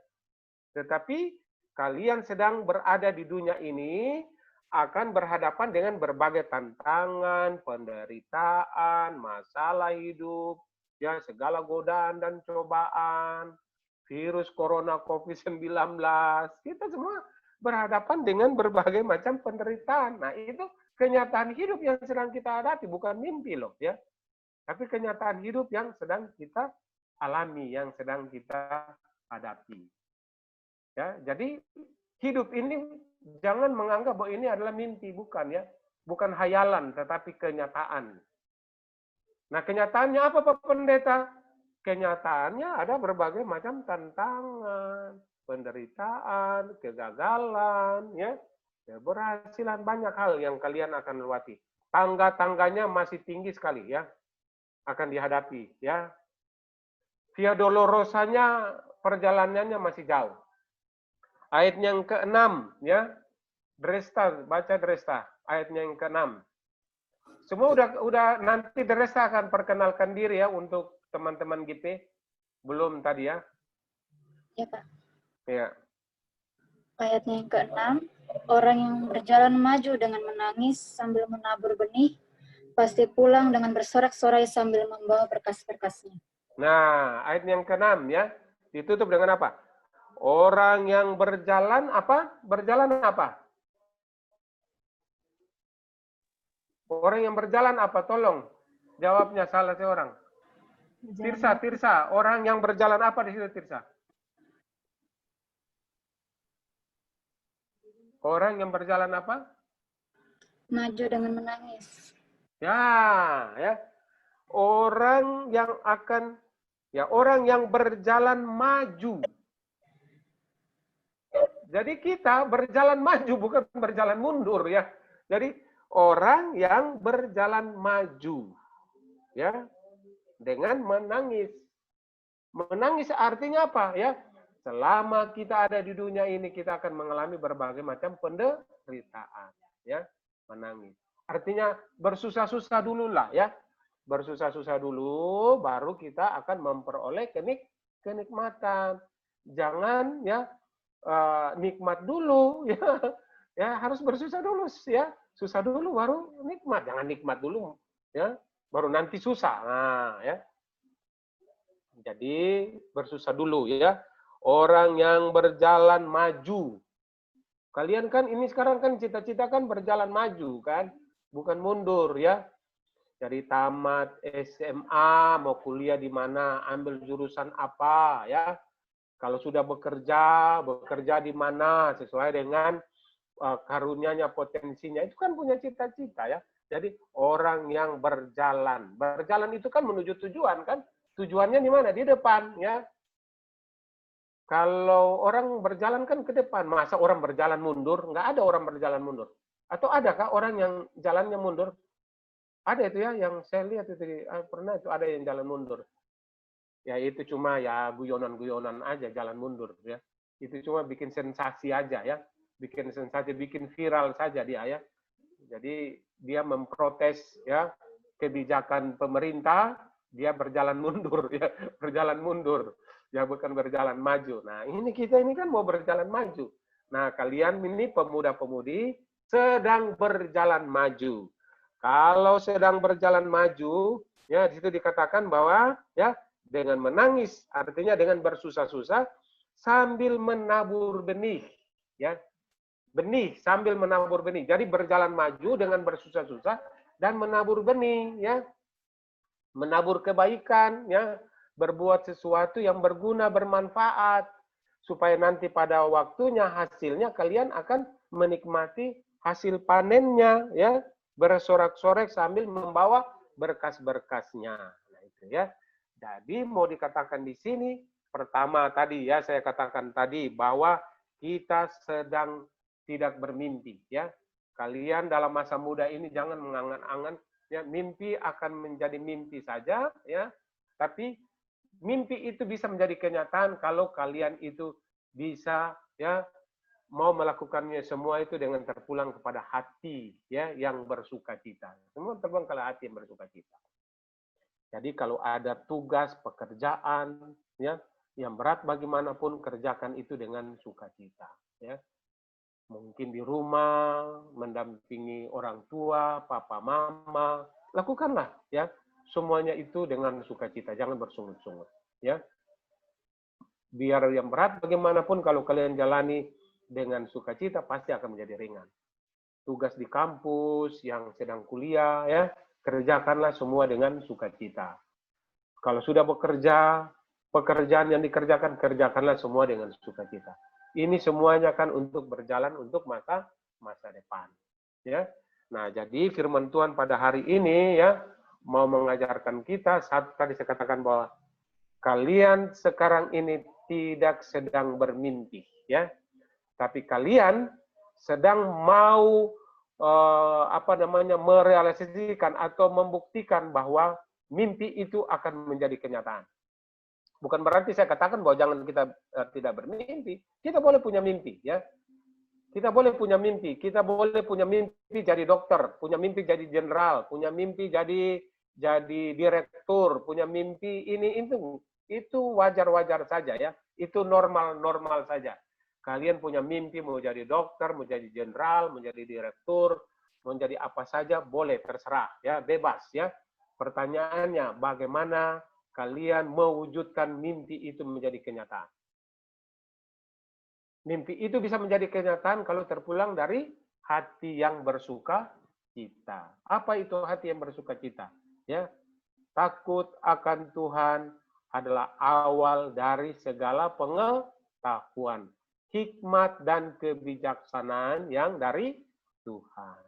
Tetapi kalian sedang berada di dunia ini akan berhadapan dengan berbagai tantangan, penderitaan, masalah hidup, ya, segala godaan dan cobaan, virus corona COVID-19. Kita semua berhadapan dengan berbagai macam penderitaan. Nah, itu kenyataan hidup yang sedang kita hadapi, bukan mimpi loh, ya. Tapi kenyataan hidup yang sedang kita alami, yang sedang kita hadapi. Ya, jadi hidup ini jangan menganggap bahwa ini adalah mimpi, bukan, ya. Bukan hayalan, tetapi kenyataan. Nah, kenyataannya apa, Pak Pendeta? Kenyataannya ada berbagai macam tantangan, penderitaan, kegagalan, ya, keberhasilan, banyak hal yang kalian akan lewati. Tangga-tangganya masih tinggi sekali, ya, akan dihadapi, ya. Via Dolorosanya perjalanannya masih jauh. Ayat yang ke-6, ya. Dresta, baca Dresta, ayatnya yang ke-6. Semua udah nanti Dresta akan perkenalkan diri, ya, untuk teman-teman GP. Belum tadi, ya? Ya, Pak. Ya. Ayatnya yang ke-6, orang yang berjalan maju dengan menangis sambil menabur benih, pasti pulang dengan bersorak-sorai sambil membawa berkas-berkasnya. Nah, ayat yang ke-6, ya. Ditutup dengan apa? Orang yang berjalan apa? Berjalan apa? Orang yang berjalan apa? Tolong jawabnya salah seorang. Tirsa. Orang yang berjalan apa di situ, Tirsa? Orang yang berjalan apa? Maju dengan menangis. Ya. Orang yang akan, ya, orang yang berjalan maju. Jadi kita berjalan maju, bukan berjalan mundur, ya. Jadi orang yang berjalan maju, ya, dengan menangis. Menangis artinya apa, ya? Selama kita ada di dunia ini, kita akan mengalami berbagai macam penderitaan, ya. Menangis. Artinya bersusah-susah dulu lah, ya. Bersusah-susah dulu, baru kita akan memperoleh kenikmatan. Jangan, ya, nikmat dulu, ya. Ya, harus bersusah dulu, ya. Susah dulu baru nikmat. Jangan nikmat dulu, ya. Baru nanti susah. Nah, ya. Jadi bersusah dulu, ya. Orang yang berjalan maju. Kalian kan ini sekarang kan cita-cita kan berjalan maju, kan? Bukan mundur, ya. Dari tamat SMA, mau kuliah di mana, ambil jurusan apa, ya. Kalau sudah bekerja di mana sesuai dengan karunia-Nya, potensinya, itu kan punya cita-cita, ya. Jadi orang yang berjalan itu kan menuju tujuan, kan? Tujuannya di mana? Di depan, ya. Kalau orang berjalan kan ke depan, masa orang berjalan mundur? Nggak ada orang berjalan mundur. Atau adakah orang yang jalannya mundur? Ada itu, ya, yang saya lihat itu pernah itu ada yang jalan mundur. Ya itu cuma, ya, guyonan-guyonan aja jalan mundur, ya. Itu cuma bikin sensasi aja, ya. Bikin sensasi, bikin viral saja dia, ya. Jadi dia memprotes, ya, kebijakan pemerintah, dia berjalan mundur, ya. Berjalan mundur. Ya, bukan berjalan maju. Nah, ini kita ini kan mau berjalan maju. Nah, kalian ini pemuda-pemudi sedang berjalan maju. Kalau sedang berjalan maju, ya, di situ dikatakan bahwa, ya, dengan menangis, artinya dengan bersusah-susah sambil menabur benih, ya. Benih sambil menabur benih. Jadi berjalan maju dengan bersusah-susah dan menabur benih, ya. Menabur kebaikan, ya. Berbuat sesuatu yang berguna, bermanfaat, supaya nanti pada waktunya hasilnya kalian akan menikmati hasil panennya, ya. Bersorak-sorai sambil membawa berkas-berkasnya. Nah, itu, ya. Jadi mau dikatakan di sini, pertama tadi, ya, saya katakan tadi bahwa kita sedang tidak bermimpi, ya. Kalian dalam masa muda ini jangan mengangan-angan Ya, mimpi akan menjadi mimpi saja, ya. Tapi mimpi itu bisa menjadi kenyataan kalau kalian itu bisa, ya, mau melakukannya semua itu dengan terpulang kepada hati, ya, yang bersukacita. Semua terpulang kepada hati yang bersukacita. Jadi kalau ada tugas pekerjaan, ya, yang berat bagaimanapun, kerjakan itu dengan sukacita, ya. Mungkin di rumah, mendampingi orang tua, papa, mama, lakukanlah, ya. Semuanya itu dengan sukacita, jangan bersungut-sungut, ya. Biar yang berat bagaimanapun, kalau kalian jalani dengan sukacita, pasti akan menjadi ringan. Tugas di kampus, yang sedang kuliah, ya, kerjakanlah semua dengan sukacita. Kalau sudah bekerja, pekerjaan yang dikerjakan, kerjakanlah semua dengan sukacita. Ini semuanya kan untuk berjalan untuk masa depan, ya. Nah, jadi firman Tuhan pada hari ini, ya, mau mengajarkan kita, satu tadi saya katakan bahwa kalian sekarang ini tidak sedang bermimpi, ya, tapi kalian sedang mau merealisasikan atau membuktikan bahwa mimpi itu akan menjadi kenyataan. Bukan berarti saya katakan bahwa jangan kita tidak bermimpi. Kita boleh punya mimpi, ya. Kita boleh punya mimpi. Kita boleh punya mimpi jadi dokter, punya mimpi jadi jenderal, punya mimpi jadi direktur, punya mimpi ini itu wajar-wajar saja, ya. Itu normal saja. Kalian punya mimpi mau jadi dokter, mau jadi jenderal, mau jadi direktur, mau jadi apa saja boleh, terserah, ya, bebas, ya. Pertanyaannya bagaimana kalian mewujudkan mimpi itu menjadi kenyataan. Mimpi itu bisa menjadi kenyataan kalau terpulang dari hati yang bersukacita. Apa itu hati yang bersukacita? Ya, takut akan Tuhan adalah awal dari segala pengetahuan, hikmat dan kebijaksanaan yang dari Tuhan.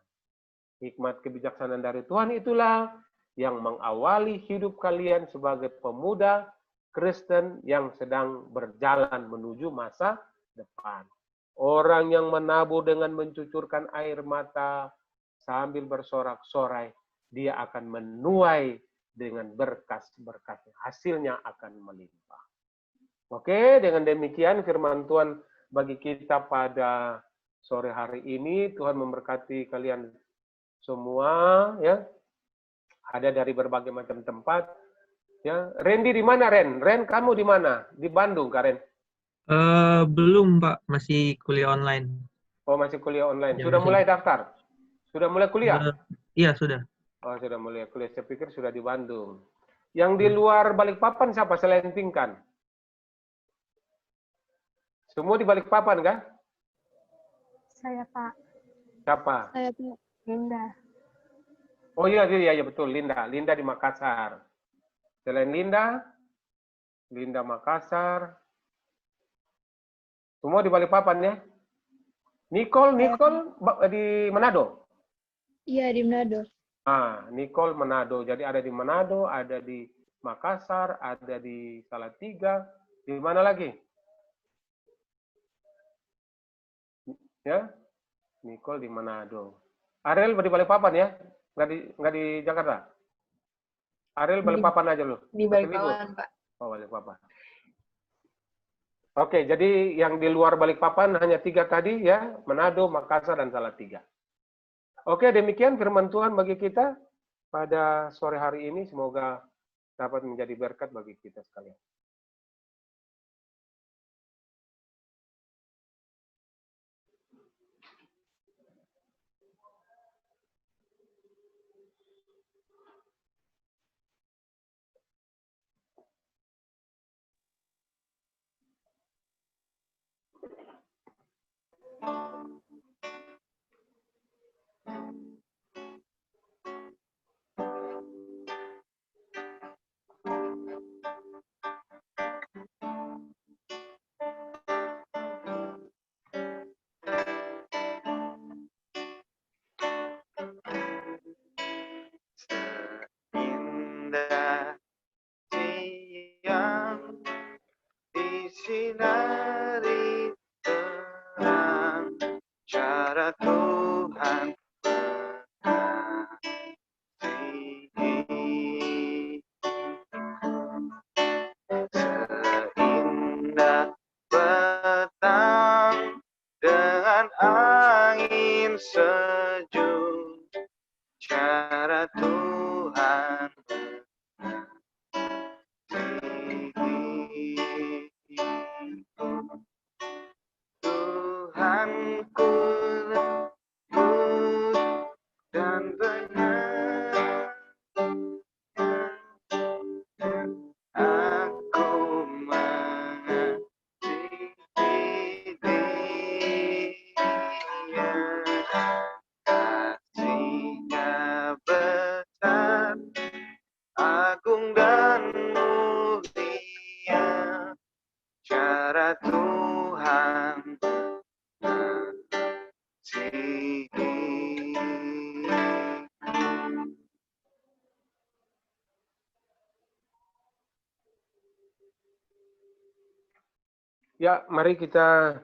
Hikmat kebijaksanaan dari Tuhan itulah yang mengawali hidup kalian sebagai pemuda Kristen yang sedang berjalan menuju masa depan. Orang yang menabur dengan mencucurkan air mata sambil bersorak-sorai, dia akan menuai dengan berkas-berkas. Hasilnya akan melimpah. Oke, dengan demikian firman Tuhan bagi kita pada sore hari ini. Tuhan memberkati kalian semua, ya. Ada dari berbagai macam tempat. Ya, Randy di mana, Ren? Ren, kamu di mana? Di Bandung, Karen? Belum, Pak. Masih kuliah online. Oh, masih kuliah online. Ya, Sudah masih. mulai daftar? Sudah mulai kuliah? Iya, sudah. Oh, sudah mulai kuliah. Saya pikir sudah di Bandung. Yang di luar Balikpapan siapa selain Pinkan? Semua di Balikpapan, kan? Saya, Pak. Siapa? Saya Pak. Linda. Oh iya betul, Linda. Linda di Makassar. Selain Linda Makassar. Semua di Balikpapan, ya? Nicole di Manado? Iya, di Manado. Nicole Manado. Jadi ada di Manado, ada di Makassar, ada di Salatiga. Di mana lagi? Ya, Nicole di Manado. Ariel di Balikpapan, ya? Nggak di Jakarta? Ariel Balikpapan aja loh. Di Balikpapan, Pak. Oh, Balikpapan. Oke, jadi yang di luar Balikpapan hanya 3 tadi, ya. Manado, Makassar, dan Salatiga. Oke, demikian firman Tuhan bagi kita pada sore hari ini. Semoga dapat menjadi berkat bagi kita sekalian. Indah siang disinari terang, cara Tuhan agung dan mulia cara Tuhan mengasihi. Ya, mari kita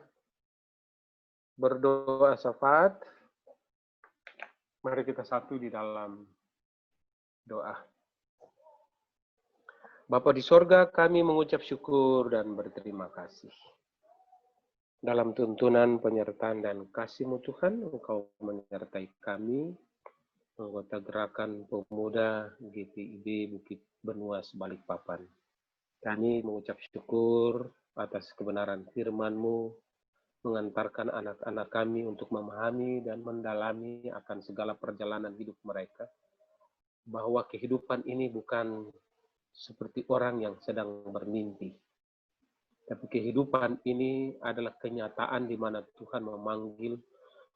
berdoa syafaat. Mari kita satu di dalam doa. Bapa di sorga, kami mengucap syukur dan berterima kasih. Dalam tuntunan, penyertaan, dan kasih-Mu Tuhan, Engkau menyertai kami, anggota Gerakan Pemuda GPIB Bukit Benuas Balikpapan. Kami mengucap syukur atas kebenaran firman-Mu, mengantarkan anak-anak kami untuk memahami dan mendalami akan segala perjalanan hidup mereka, bahwa kehidupan ini bukan seperti orang yang sedang bermimpi, tapi kehidupan ini adalah kenyataan di mana Tuhan memanggil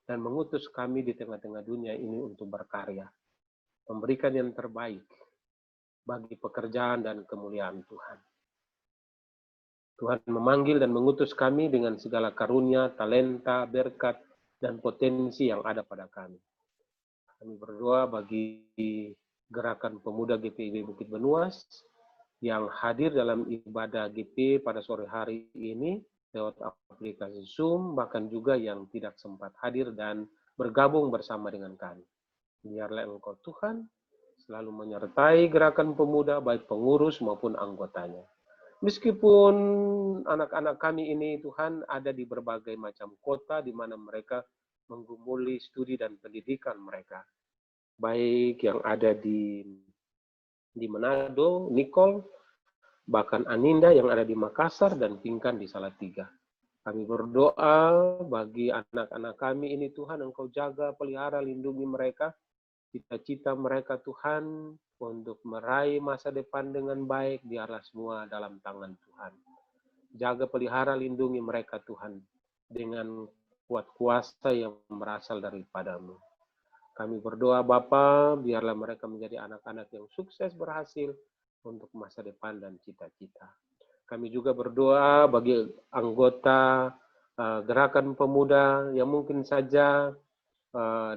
dan mengutus kami di tengah-tengah dunia ini untuk berkarya, memberikan yang terbaik bagi pekerjaan dan kemuliaan Tuhan. Tuhan memanggil dan mengutus kami dengan segala karunia, talenta, berkat, dan potensi yang ada pada kami. Kami berdoa bagi Gerakan Pemuda GPIB Bukit Benuas yang hadir dalam ibadah GP pada sore hari ini lewat aplikasi Zoom, bahkan juga yang tidak sempat hadir dan bergabung bersama dengan kami. Biarlah Engkau Tuhan selalu menyertai Gerakan Pemuda, baik pengurus maupun anggotanya. Meskipun anak-anak kami ini Tuhan ada di berbagai macam kota di mana mereka menggumuli studi dan pendidikan mereka. Baik yang ada di Manado, Nicole, bahkan Aninda yang ada di Makassar dan Pinkan di Salatiga. Kami berdoa bagi anak-anak kami ini Tuhan, Engkau jaga, pelihara, lindungi mereka. Cita-cita mereka Tuhan untuk meraih masa depan dengan baik, biarlah semua dalam tangan Tuhan. Jaga, pelihara, lindungi mereka Tuhan dengan kuat kuasa yang berasal daripada-Mu. Kami berdoa Bapa, biarlah mereka menjadi anak-anak yang sukses berhasil untuk masa depan dan cita-cita. Kami juga berdoa bagi anggota Gerakan Pemuda yang mungkin saja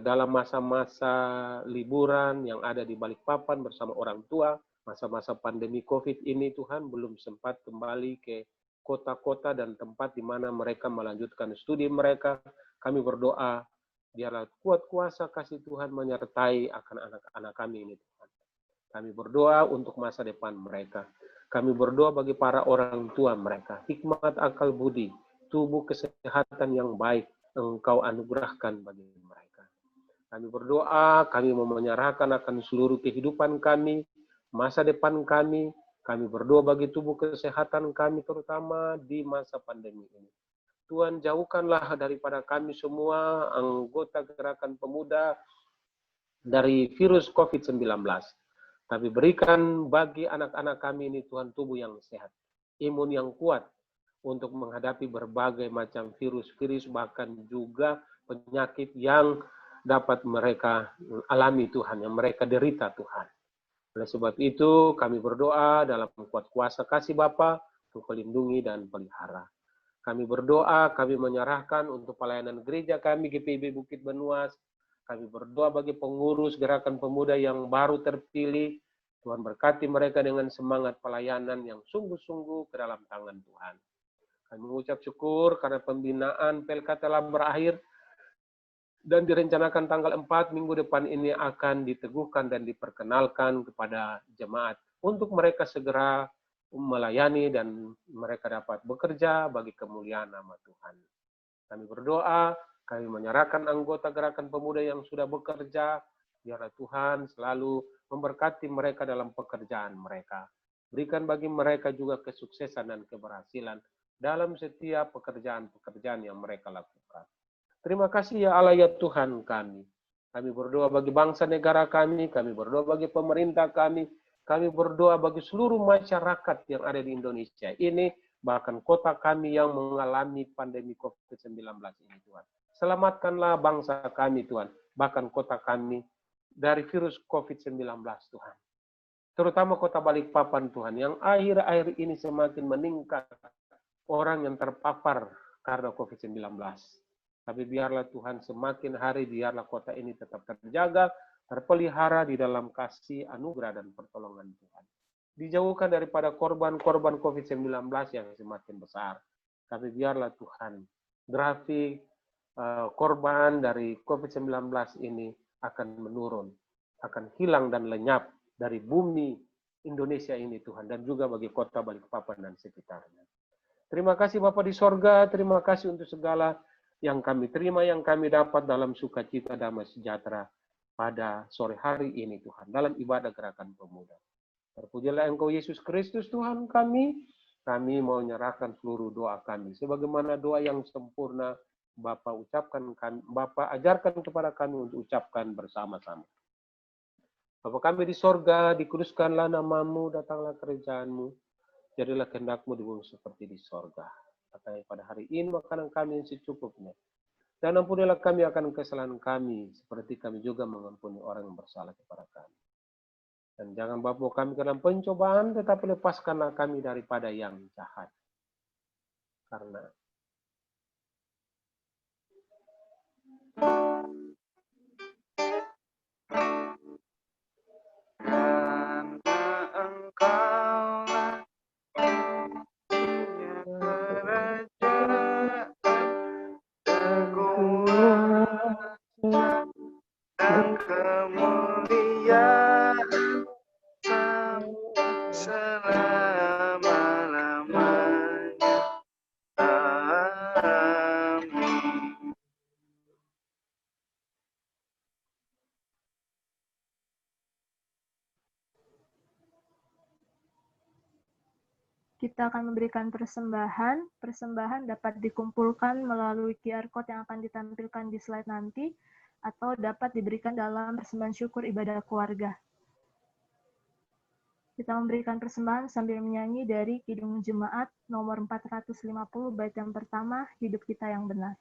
dalam masa-masa liburan yang ada di Balikpapan bersama orang tua, masa-masa pandemi COVID ini Tuhan belum sempat kembali ke kota-kota dan tempat di mana mereka melanjutkan studi mereka. Kami berdoa, biarlah kuat kuasa kasih Tuhan menyertai akan anak-anak kami ini Tuhan. Kami berdoa untuk masa depan mereka. Kami berdoa bagi para orang tua mereka, hikmat, akal, budi, tubuh, kesehatan yang baik Engkau anugerahkan bagi mereka. Kami berdoa, kami mau menyerahkan akan seluruh kehidupan kami, masa depan kami. Kami berdoa bagi tubuh kesehatan kami, terutama di masa pandemi ini. Tuhan, jauhkanlah daripada kami semua anggota Gerakan Pemuda dari virus COVID-19. Tapi berikan bagi anak-anak kami ini Tuhan tubuh yang sehat, imun yang kuat, untuk menghadapi berbagai macam virus-virus, bahkan juga penyakit yang dapat mereka alami Tuhan, yang mereka derita Tuhan. Oleh sebab itu kami berdoa dalam kuat kuasa kasih Bapa untuk melindungi dan pelihara. Kami berdoa, kami menyerahkan untuk pelayanan gereja kami GPIB Bukit Benuas. Kami berdoa bagi pengurus Gerakan Pemuda yang baru terpilih. Tuhan berkati mereka dengan semangat pelayanan yang sungguh-sungguh ke dalam tangan Tuhan. Kami mengucap syukur karena pembinaan PLK telah berakhir dan direncanakan tanggal 4 minggu depan ini akan diteguhkan dan diperkenalkan kepada jemaat untuk mereka segera melayani dan mereka dapat bekerja bagi kemuliaan nama Tuhan. Kami berdoa, kami menyerahkan anggota Gerakan Pemuda yang sudah bekerja, biarlah Tuhan selalu memberkati mereka dalam pekerjaan mereka. Berikan bagi mereka juga kesuksesan dan keberhasilan dalam setiap pekerjaan-pekerjaan yang mereka lakukan. Terima kasih ya Allah ya Tuhan kami. Kami berdoa bagi bangsa negara kami berdoa bagi pemerintah kami berdoa bagi seluruh masyarakat yang ada di Indonesia ini, bahkan kota kami yang mengalami pandemi COVID-19 ini Tuhan. Selamatkanlah bangsa kami Tuhan, bahkan kota kami dari virus COVID-19 Tuhan. terutama kota Balikpapan Tuhan, yang akhir-akhir ini semakin meningkat orang yang terpapar karena COVID-19. Tapi biarlah Tuhan semakin hari, biarlah kota ini tetap terjaga, terpelihara di dalam kasih, anugerah, dan pertolongan Tuhan. Dijauhkan daripada korban-korban COVID-19 yang semakin besar. Tapi biarlah Tuhan, grafik korban dari COVID-19 ini akan menurun, akan hilang dan lenyap dari bumi Indonesia ini Tuhan, dan juga bagi kota Balikpapan dan sekitarnya. Terima kasih Bapa di sorga, terima kasih untuk segala yang kami terima, yang kami dapat dalam sukacita damai sejahtera pada sore hari ini Tuhan, dalam ibadah gerakan pemuda. Terpujilah Engkau Yesus Kristus Tuhan kami mau menyerahkan seluruh doa kami, sebagaimana doa yang sempurna Bapa ucapkan kami, Bapa ajarkan kepada kami untuk ucapkan bersama-sama. Bapa kami di sorga, dikuduskanlah namamu, datanglah kerajaan-Mu, jadilah kehendak-Mu di bumi seperti di sorga. Katanya pada hari ini makanan kami yang secukupnya. Dan ampunilah kami akan kesalahan kami, seperti kami juga mengampuni orang yang bersalah kepada kami. Dan jangan bawa kami ke dalam pencobaan, tetapi lepaskanlah kami daripada yang jahat. Karena Engkaulah punya kerajaan, kekuasaan, dan kemuliaan selama-lamanya. Amin. Kita akan memberikan persembahan. Persembahan dapat dikumpulkan melalui QR Code yang akan ditampilkan di slide nanti, atau dapat diberikan dalam persembahan syukur ibadah keluarga. Kita memberikan persembahan sambil menyanyi dari Kidung Jemaat nomor 450, bait yang pertama, Hidup Kita Yang Benar.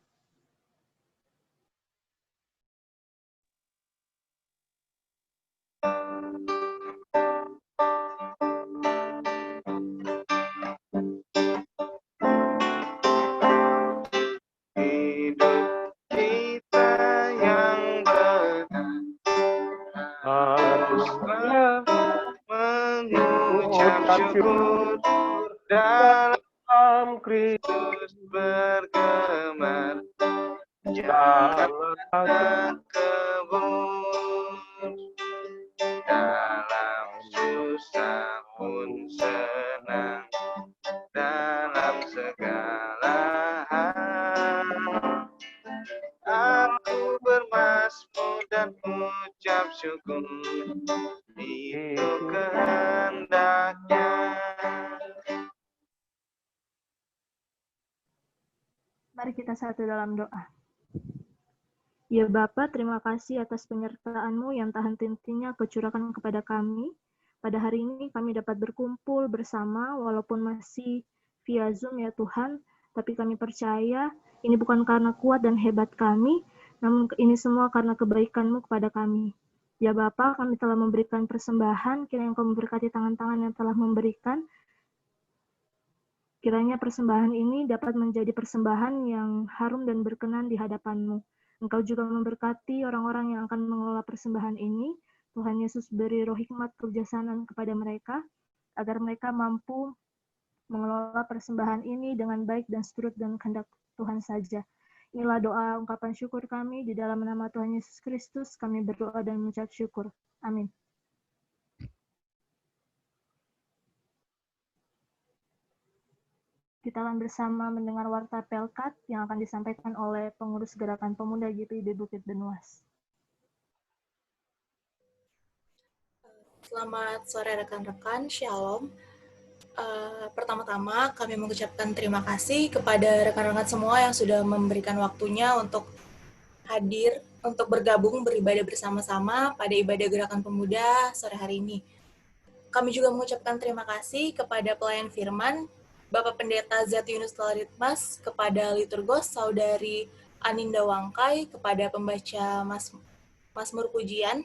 Hidup kita yang benar haruslah mengucap syukur dalam Kristus bergemar, jangan kebun, dalam susah pun senang, dalam segala hal aku bermazmur dan ucap syukur, itu kehendaknya. Mari kita satu dalam doa. Ya Bapa, terima kasih atas penyertaan-Mu yang tak henti-hentinya Kau curahkan kepada kami. Pada hari ini kami dapat berkumpul bersama, walaupun masih via Zoom ya Tuhan, tapi kami percaya ini bukan karena kuat dan hebat kami, namun ini semua karena kebaikan-Mu kepada kami. Ya Bapa, kami telah memberikan persembahan, kiranya Engkau memberkati tangan-tangan yang telah memberikan. Kiranya persembahan ini dapat menjadi persembahan yang harum dan berkenan di hadapan-Mu. Engkau juga memberkati orang-orang yang akan mengelola persembahan ini. Tuhan Yesus beri roh hikmat kebijaksanaan kepada mereka, agar mereka mampu mengelola persembahan ini dengan baik dan seturut dengan kehendak Tuhan saja. Inilah doa ungkapan syukur kami, di dalam nama Tuhan Yesus Kristus kami berdoa dan mengucap syukur. Amin. Kita akan bersama mendengar warta Pelkat yang akan disampaikan oleh pengurus Gerakan Pemuda GPIB Bukit Benuas. Selamat sore rekan-rekan, Shalom. Pertama-tama kami mengucapkan terima kasih kepada rekan-rekan semua yang sudah memberikan waktunya untuk hadir, untuk bergabung beribadah bersama-sama pada ibadah Gerakan Pemuda sore hari ini. Kami juga mengucapkan terima kasih kepada pelayan firman, Bapak Pendeta Zat Yunus Laritmas, kepada liturgos Saudari Aninda Wangkai, kepada pembaca Mazmur Pujian,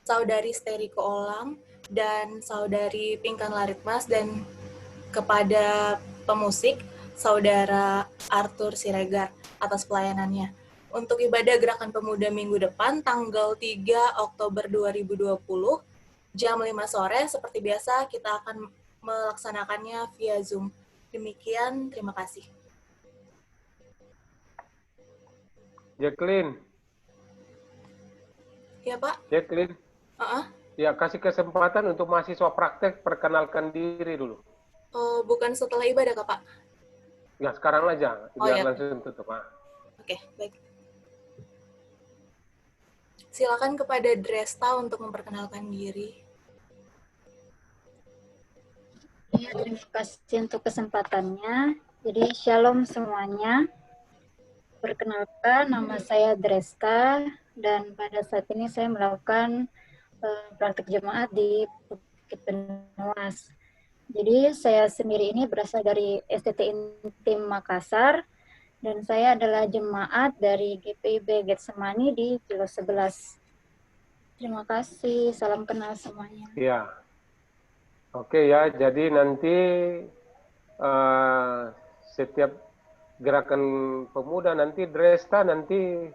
Saudari Steriko Olam, dan Saudari Pinkan Laritmas, dan kepada pemusik Saudara Arthur Siregar atas pelayanannya. Untuk ibadah Gerakan Pemuda minggu depan, tanggal 3 Oktober 2020, jam 5 sore, seperti biasa kita akan melaksanakannya via Zoom. Demikian, terima kasih. Jacqueline. Ya, Pak. Jacqueline. Ya, kasih kesempatan untuk mahasiswa praktek perkenalkan diri dulu. Bukan setelah ibadah, Kak, Pak? Ya, sekarang aja. Biar langsung tutup. Oke, baik. Silakan kepada Dresta untuk memperkenalkan diri. Ya, terima kasih untuk kesempatannya. Jadi, shalom semuanya. Perkenalkan, nama saya Dresta, dan pada saat ini saya melakukan praktik jemaat di Bukit Benuas. Jadi, saya sendiri ini berasal dari STT Intim Makassar, dan saya adalah jemaat dari GPIB Getsemani di Kilo 11. Terima kasih, salam kenal semuanya. Iya. Oke ya, jadi nanti setiap gerakan pemuda nanti Dresta nanti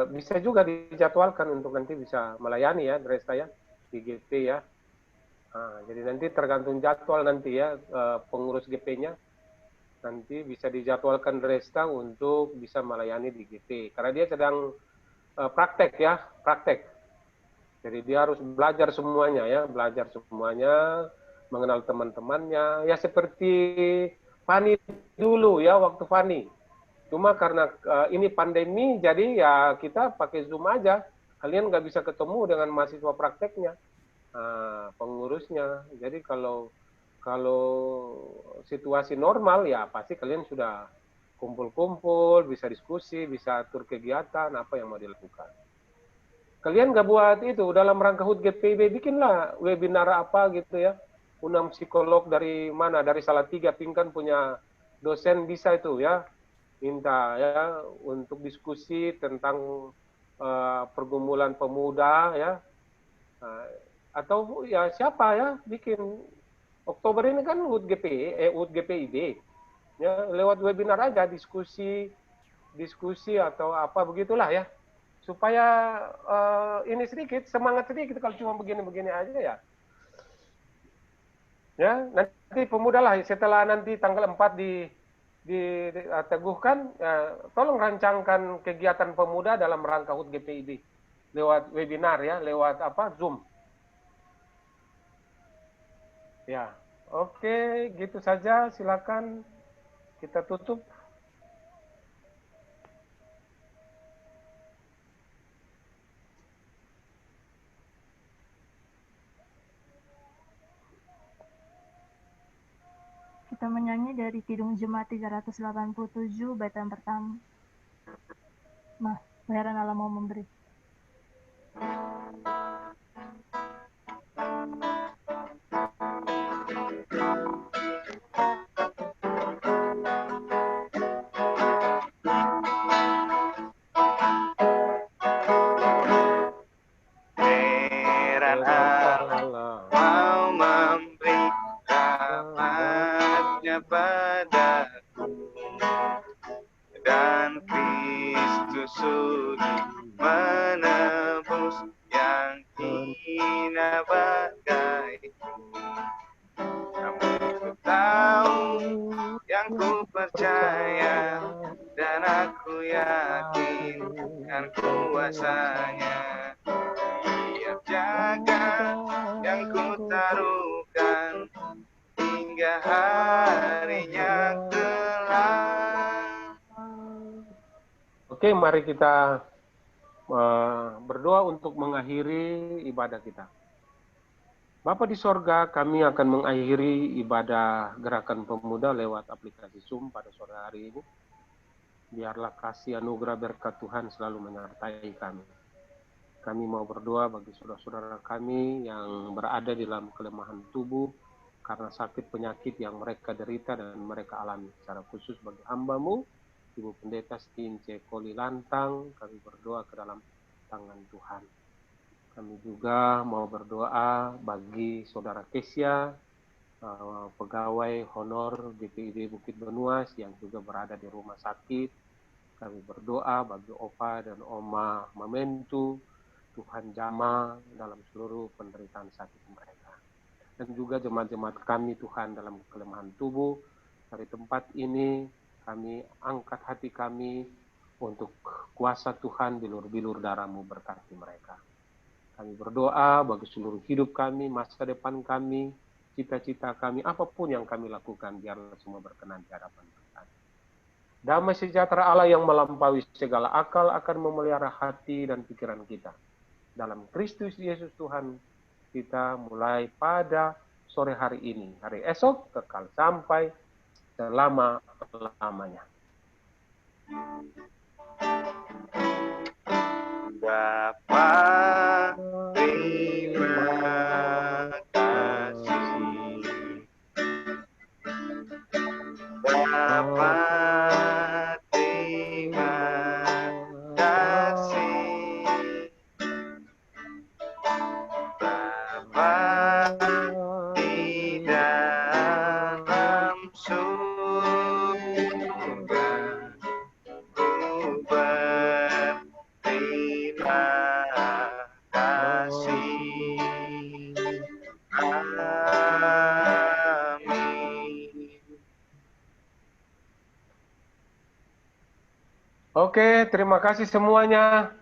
bisa juga dijadwalkan untuk nanti bisa melayani ya Dresta ya di GP ya. Jadi nanti tergantung jadwal nanti ya pengurus GP-nya nanti bisa dijadwalkan Dresta untuk bisa melayani di GP karena dia sedang praktek ya, praktek. Jadi dia harus belajar semuanya ya, belajar semuanya, mengenal teman-temannya. Ya seperti Fani dulu ya, waktu Fani. Cuma karena ini pandemi, jadi ya kita pakai Zoom aja. Kalian nggak bisa ketemu dengan mahasiswa prakteknya, pengurusnya. Jadi kalau situasi normal ya pasti kalian sudah kumpul-kumpul, bisa diskusi, bisa atur kegiatan, apa yang mau dilakukan. Kalian nggak buat itu, dalam rangka HUT GPIB, bikinlah webinar apa gitu ya. Undang psikolog dari mana, dari Salatiga, Pinkan punya dosen bisa itu ya. Minta ya untuk diskusi tentang pergumulan pemuda ya. Atau ya siapa ya bikin. Oktober ini kan HUT GPIB. Ya, lewat webinar aja, diskusi atau apa begitulah ya. Supaya ini sedikit, semangat sedikit kalau cuma begini-begini aja ya. Ya, nanti pemuda lah setelah nanti tanggal 4 diteguhkan, tolong rancangkan kegiatan pemuda dalam rangka HUT GPIB lewat webinar ya, lewat apa Zoom. Ya, oke, gitu saja. Silakan kita tutup. Kita menyanyi dari Kidung Jemaat 387, bait yang pertama. Bayaran Allah mau memberi. Heran Allah mau memberi rahmatnya padaku, dan Kristus sudah menebus yang hina bagaiku. Namun ku tahu yang ku percaya, dan aku yakin kan kuasanya. Dia jaga yang ku taruhkan hingga harinya kelak. Oke, mari kita berdoa untuk mengakhiri ibadah kita. Bapa di sorga, kami akan mengakhiri ibadah Gerakan Pemuda lewat aplikasi Zoom pada sore hari ini. Biarlah kasih anugerah berkat Tuhan selalu menyertai kami. Kami mau berdoa bagi saudara-saudara kami yang berada di dalam kelemahan tubuh karena sakit penyakit yang mereka derita dan mereka alami. Secara khusus bagi hamba-Mu, Ibu Pendeta Stince Koli Lantang, kami berdoa ke dalam tangan Tuhan. Kami juga mau berdoa bagi Saudara Kesia, pegawai honor GPIB Bukit Benuas yang juga berada di rumah sakit. Kami berdoa bagi Opa dan Oma Mamentu, Tuhan jamah dalam seluruh penderitaan sakit mereka. Dan juga jemaat-jemaat kami Tuhan dalam kelemahan tubuh. Dari tempat ini kami angkat hati kami untuk kuasa Tuhan bilur-bilur darah-Mu berkati mereka. Kami berdoa bagi seluruh hidup kami, masa depan kami, cita-cita kami, apapun yang kami lakukan, biarlah semua berkenan di hadapan Tuhan. Damai sejahtera Allah yang melampaui segala akal akan memelihara hati dan pikiran kita. Dalam Kristus Yesus Tuhan kita mulai pada sore hari ini, hari esok, kekal sampai selama-lamanya. Bapa, terima kasih. Bapa, terima kasih. Bapa di dalam surga, ku berterima kasih. Amin. Oke, terima kasih semuanya.